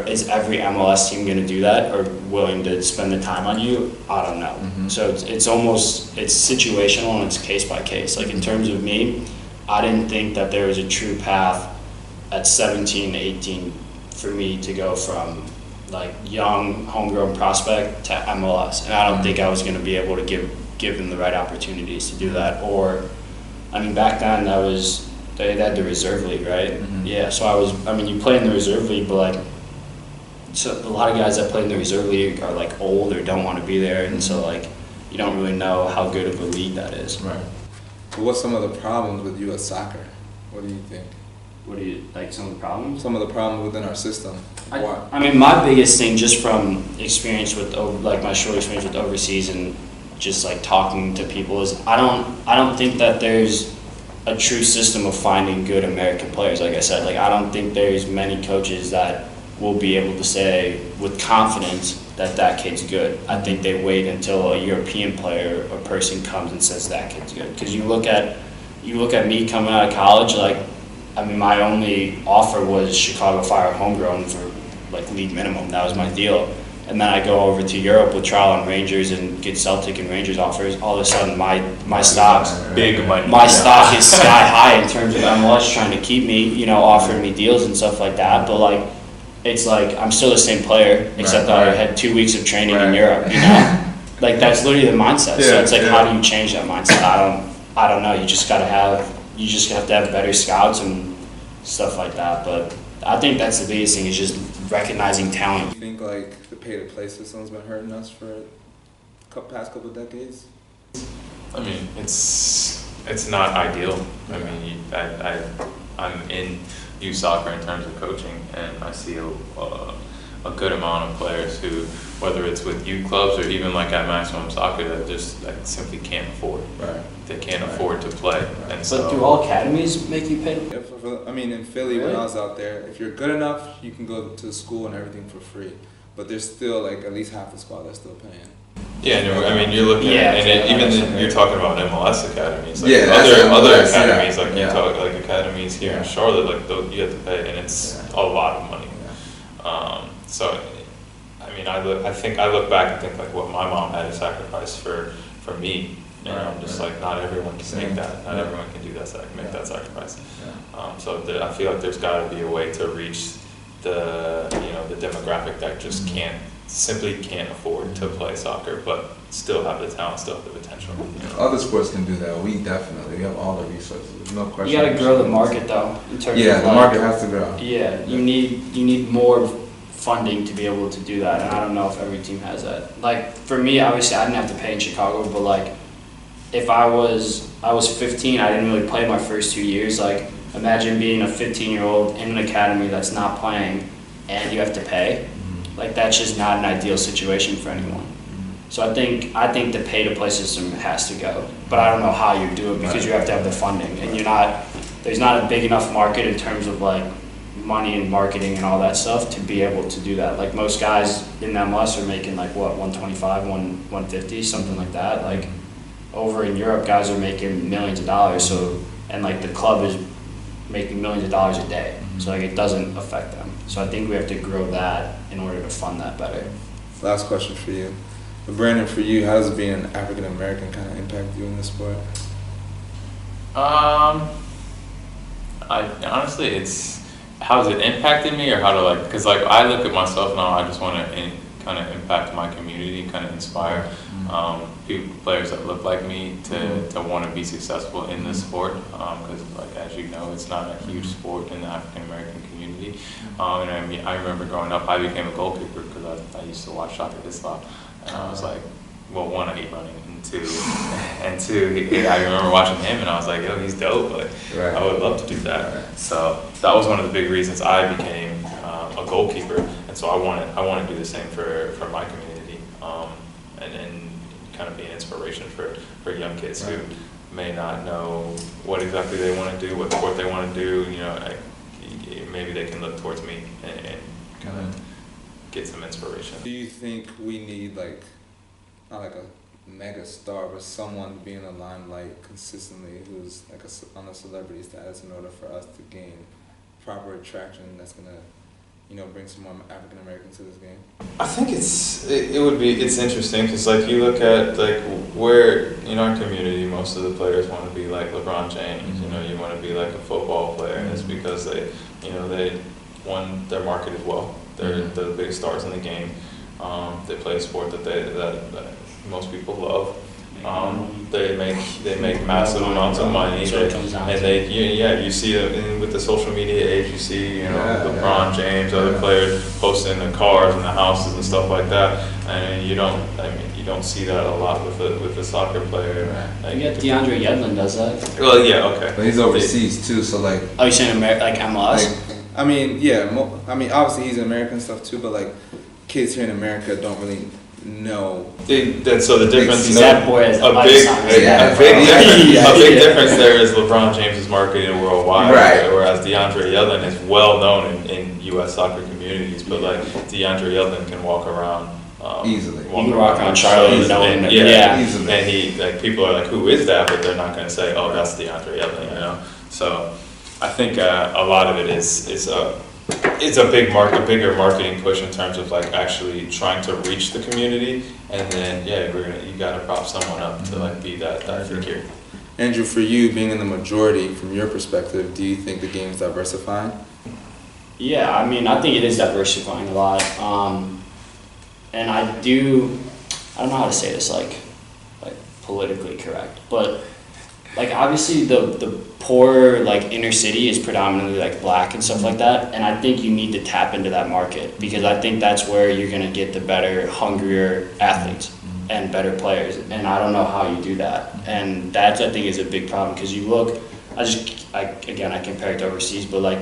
is every MLS team going to do that or willing to spend the time on you? I don't know. Mm-hmm. So it's situational and it's case by case. Like in terms of me, I didn't think that there was a true path at 17, 18 for me to go from like young homegrown prospect to MLS, and I don't think I was going to be able to give them the right opportunities to do that. Or, I mean, back then they had the reserve league, right? Mm-hmm. Yeah, so you play in the reserve league, but like, so a lot of guys that play in the reserve league are like old or don't want to be there, and so like you don't really know how good of a league that is. Right. But what's some of the problems with U.S. soccer? What do you think? What do you like? Some of the problems? Some of the problems within our system. I mean, my biggest thing, just from experience with like my short experience with overseas and just like talking to people, is I don't think that there's a true system of finding good American players. Like I said, like I don't think there's many coaches that will be able to say with confidence that kid's good. I think they wait until a European player or person comes and says that kid's good. Because you look at me coming out of college, like, I mean, my only offer was Chicago Fire homegrown for like league minimum. That was my deal. And then I go over to Europe with trial on Rangers and get Celtic and Rangers offers. All of a sudden, my stock is sky high in terms of MLS trying to keep me, you know, offering me deals and stuff like that. But like, it's like I'm still the same player, except that I had 2 weeks of training in Europe. You know, like that's literally the mindset. So it's like, how do you change that mindset? I don't know. You just have to have better scouts and stuff like that. But I think that's the biggest thing, is just recognizing talent. You think like the pay to play system's been hurting us for the past couple of decades? I mean, it's not ideal. I mean, I'm in youth soccer in terms of coaching, and I see a a good amount of players who, whether it's with youth clubs or even like at Maximum Soccer, that just like simply can't afford. Right. They can't afford to play. And But so, do all academies make you pay? I mean, in Philly, when Really? I was out there, if you're good enough, you can go to school and everything for free. But there's still like at least half the squad that's still paying. yeah, and I mean, you're looking Yeah, at, and it, yeah, even that's you're talking about MLS academies, like Yeah, that's other MLS, yeah. academies, like you Yeah. talk like academies here in Charlotte, like you have to pay, and it's a lot of money. So, I mean, I look back and think like what my mom had to sacrifice for me. You know, I'm just like not everyone can make that. Not everyone can do that. Make that sacrifice. So I feel like there's got to be a way to reach the demographic that just simply can't afford to play soccer, but still have the talent, still have the potential. Other sports can do that. We have all the resources. There's no question. You gotta grow the market though, in terms Yeah, of the like, market has to grow. Yeah, you need more funding to be able to do that, and I don't know if every team has that. Like for me, obviously, I didn't have to pay in Chicago, but like if I was 15, I didn't really play my first 2 years. Like imagine being a 15-year-old in an academy that's not playing, and you have to pay. Like that's just not an ideal situation for anyone. So I think the pay-to-play system has to go, but I don't know how you do it because you have to have the funding, and there's not a big enough market in terms of like money and marketing and all that stuff to be able to do that. Like most guys in MLS are making like what 125, 150, something like that. Like over in Europe, guys are making millions of dollars. So and like the club is making millions of dollars a day. So like it doesn't affect them. So I think we have to grow that in order to fund that better. Last question for you. But Brandon, for you, how does being an African American kind of impact you in this sport? Honestly, it's how's it impacted me, or how to like, because like I look at myself now, I just want to kind of impact my community, kind of inspire players that look like me to want to be successful in this sport, because like as you know, it's not a huge sport in the African American community. And I mean, I remember growing up, I became a goalkeeper because I used to watch Shaka Islam, and I was like, well, one, I hate running, and two, I remember watching him, and I was like, yo, he's dope. Like, I would love to do that. So that was one of the big reasons I became a goalkeeper, and so I want to do the same for my community, and kind of be an inspiration for young kids who may not know what exactly they want to do, what sport they want to do. You know, maybe they can look towards me and kind of get some inspiration. Do you think we need like not like a mega star, but someone being in the limelight consistently who's like on a celebrity status in order for us to gain proper attraction that's gonna, bring some more African Americans to this game? I think it's interesting because like you look at like where in our community most of the players want to be like LeBron James. You want to be like a football player, and it's because they won their market as well. They're the biggest stars in the game. They play a sport that most people love. They make massive amounts of money, you see it with the social media age. You see, LeBron James, other players posting the cars and the houses and stuff like that, and you don't see that a lot with the soccer player. Like, You got DeAndre Yedlin does that. Well, yeah, okay. But he's overseas too, so like. Oh, you're saying like MLS? I mean, yeah. Obviously he's American stuff too, but like kids here in America don't really know. So the difference is that boy has a big difference there is LeBron James is marketed worldwide, whereas DeAndre Yedlin is well known in U.S. soccer communities. But like DeAndre Yedlin can walk around easily. He can walk around Charlotte and easily. And he like people are like, who is that? But they're not going to say, oh, that's DeAndre Yedlin, So I think a lot of it is it's a bigger marketing push in terms of like actually trying to reach the community, and then you got to prop someone up to like be that figure. Andrew, for you being in the majority, from your perspective, do you think the game's diversifying? Yeah, I mean, I think it is diversifying a lot, and I don't know how to say this like politically correct, but like obviously the poor like inner city is predominantly like black and stuff like that, and I think you need to tap into that market because I think that's where you're gonna get the better, hungrier athletes and better players, and I don't know how you do that, and that I think is a big problem because you look, I compare it to overseas, but like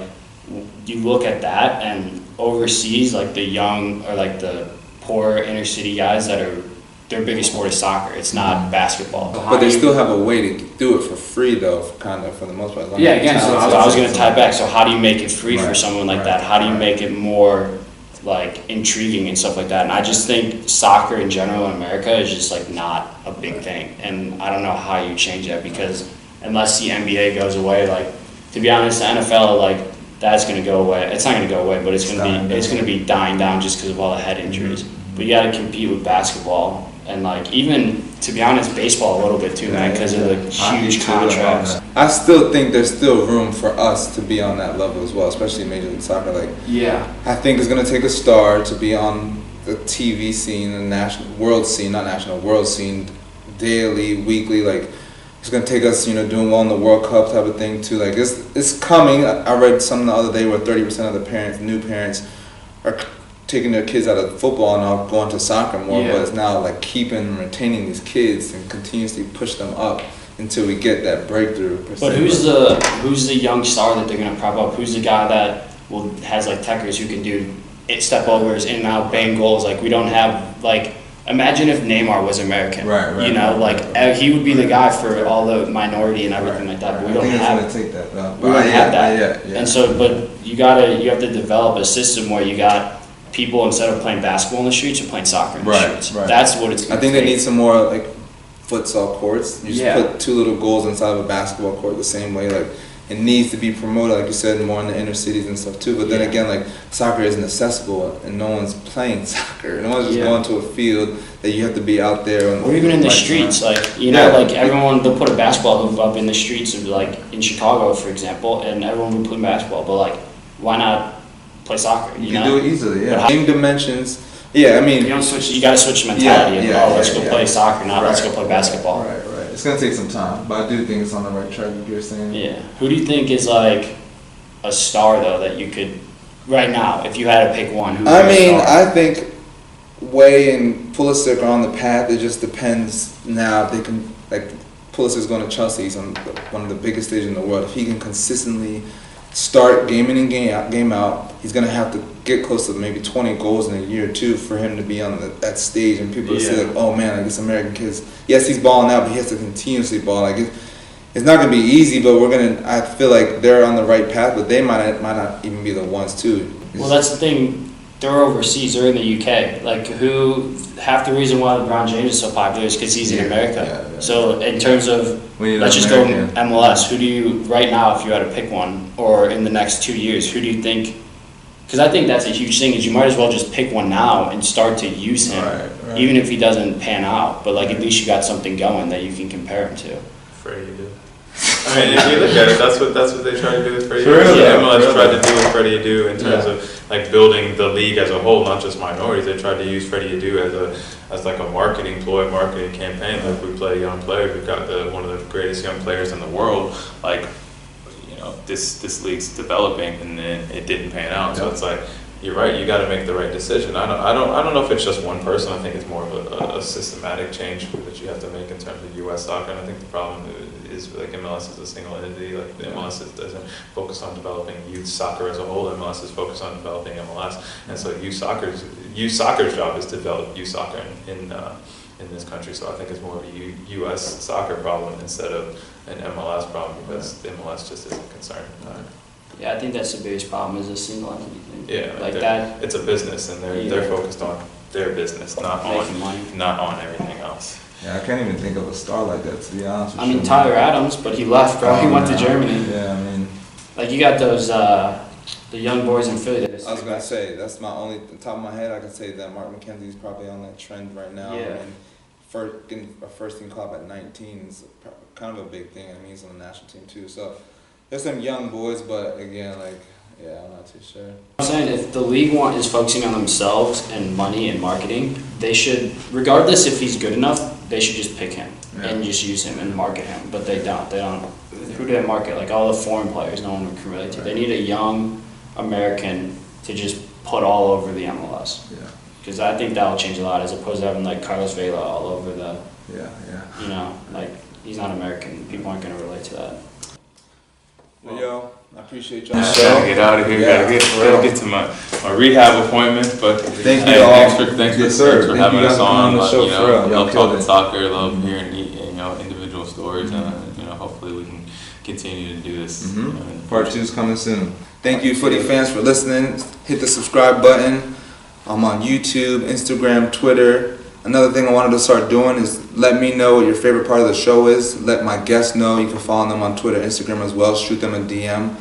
you look at that and overseas, like the young or like the poor inner city guys that are, their biggest sport is soccer. It's not basketball. But they still have a way to do it for free, though, kind of, for the most part. Yeah, again, so I was going to tie back. So how do you make it free for someone like that? How do you make it more like intriguing and stuff like that? And I just think soccer in general in America is just like not a big thing. And I don't know how you change that, because unless the NBA goes away, like, to be honest, the NFL, like, that's going to go away. It's not going to go away, but it's going to be dying down just because of all the head injuries. But you got to compete with basketball. And like, even to be honest, baseball a little bit too, man, because of the huge contracts. I still think there's still room for us to be on that level as well, especially in Major League Soccer. Like, I think it's gonna take a star to be on the TV scene, the world scene, daily, weekly. Like, it's gonna take us, doing well in the World Cup type of thing too. Like, it's coming. I read something the other day where 30% of the new parents, are taking their kids out of football and all going to soccer more, but it's now like keeping and retaining these kids and continuously push them up until we get that breakthrough. But who's the young star that they're gonna prop up? Who's the guy that has like techers who can do step overs, in and out, bang goals? Like, we don't have, like, imagine if Neymar was American. Right. He would be the guy for all the minority and everything like that. But we don't have. Take that, we don't have that. And so, but you have to develop a system where you got people, instead of playing basketball in the streets, are playing soccer in the streets. Right. That's what it's going to I think they need some more like futsal courts. You just put 2 little goals inside of a basketball court the same way. Like, it needs to be promoted, like you said, more in the inner cities and stuff too. But then again, like, soccer isn't accessible and no one's playing soccer. No one's just going to a field that you have to be out there. Or even in the streets, like, like everyone, they'll put a basketball hoop up in the streets of, like, in Chicago, for example, and everyone would play basketball. But like, why not play soccer? You can do it easily, Same dimensions. I mean, you got to switch mentality. Let's go play soccer, not let's go play basketball. Right. It's gonna take some time, but I do think it's on the right track. You're saying. Yeah. Who do you think is like a star though that you could right now, if you had to pick one? I think Way and Pulisic are on the path. It just depends now if they can, like, Pulisic's going to Chelsea. He's on one of the biggest stages in the world. If he can consistently start game in and game out, he's going to have to get close to maybe 20 goals in a year or two for him to be on that stage, and people will say, like, oh man, like, this American kid's, yes, he's balling out, but he has to continuously ball. Like, it's not going to be easy, but I feel like they're on the right path, but they might not even be the ones too. Well, that's the thing. They're overseas. They're in the UK. Like, half the reason why LeBron James is so popular is because he's in America. Yeah. So in terms of, let's just go MLS. Who do you, right now, if you had to pick one, or in the next 2 years, who do you think? Because I think that's a huge thing, is you might as well just pick one now and start to use him, even if he doesn't pan out. But like, at least you got something going that you can compare him to. Freddie Adu. I mean, if you look at it, that's what they tried to do with Freddie Adu. MLS tried to do with Freddie Adu in terms of like building the league as a whole, not just minorities. They tried to use Freddie Adu as like a marketing campaign. Like, we play young players. We've got one of the greatest young players in the world. Like, this league's developing, and then it didn't pan out. So it's like, you're right. You got to make the right decision. I don't know if it's just one person. I think it's more of a systematic change that you have to make in terms of U.S. soccer. And I think the problem is, like, MLS is a single entity. Like, the MLS doesn't focus on developing youth soccer as a whole. MLS is focused on developing MLS, and so youth soccer's job is to develop youth soccer in this country. So I think it's more of a U.S. soccer problem instead of an MLS problem, because the MLS just isn't concerned. Yeah, I think that's the biggest problem, is a single entity thing. Yeah, like that. It's a business, and they're focused on their business, not on everything else. Yeah, I can't even think of a star like that, to be honest with you. I mean, Tyler Adams, but he left, bro. He went to Germany. Yeah, I mean, like, you got those the young boys in Philly. I was gonna say, that's my only, the top of my head, I can say that Mark McKenzie's probably on that trend right now. Yeah. I mean, getting a first team call up at 19 is kind of a big thing. I mean, he's on the national team too. So there's some young boys, but again, like, I'm not too sure. I'm saying, if the league is focusing on themselves and money and marketing, they should, regardless if he's good enough, they should just pick him and just use him and market him. But they don't. Who do they market? Like, all the foreign players, no one can relate to. They need a young American to just put all over the MLS. Yeah. Because I think that will change a lot, as opposed to having like Carlos Vela all over the. Yeah. Like, he's not American. People aren't going to relate to that. But yo, I appreciate y'all. Gotta get out of here. Yeah, Gotta get to my rehab appointment. But thank you hey, all. Thanks Yes, for having you us guys for coming on. on the show, You for real. know, Y'all love killed talking it. soccer. Love hearing individual stories, and you know, hopefully we can continue to do this. You know, in the Part future. 2's coming soon. Thank you, footy fans, for listening. Hit the subscribe button. I'm on YouTube, Instagram, Twitter. Another thing I wanted to start doing is let me know what your favorite part of the show is. Let my guests know. You can follow them on Twitter, Instagram as well. Shoot them a DM.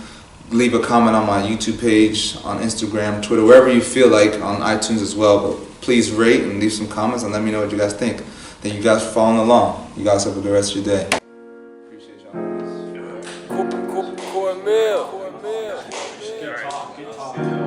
Leave a comment on my YouTube page, on Instagram, Twitter, wherever you feel like, on iTunes as well. But please rate and leave some comments and let me know what you guys think. Thank you guys for following along. You guys have a good rest of your day. Appreciate y'all. Core meal. Good talk.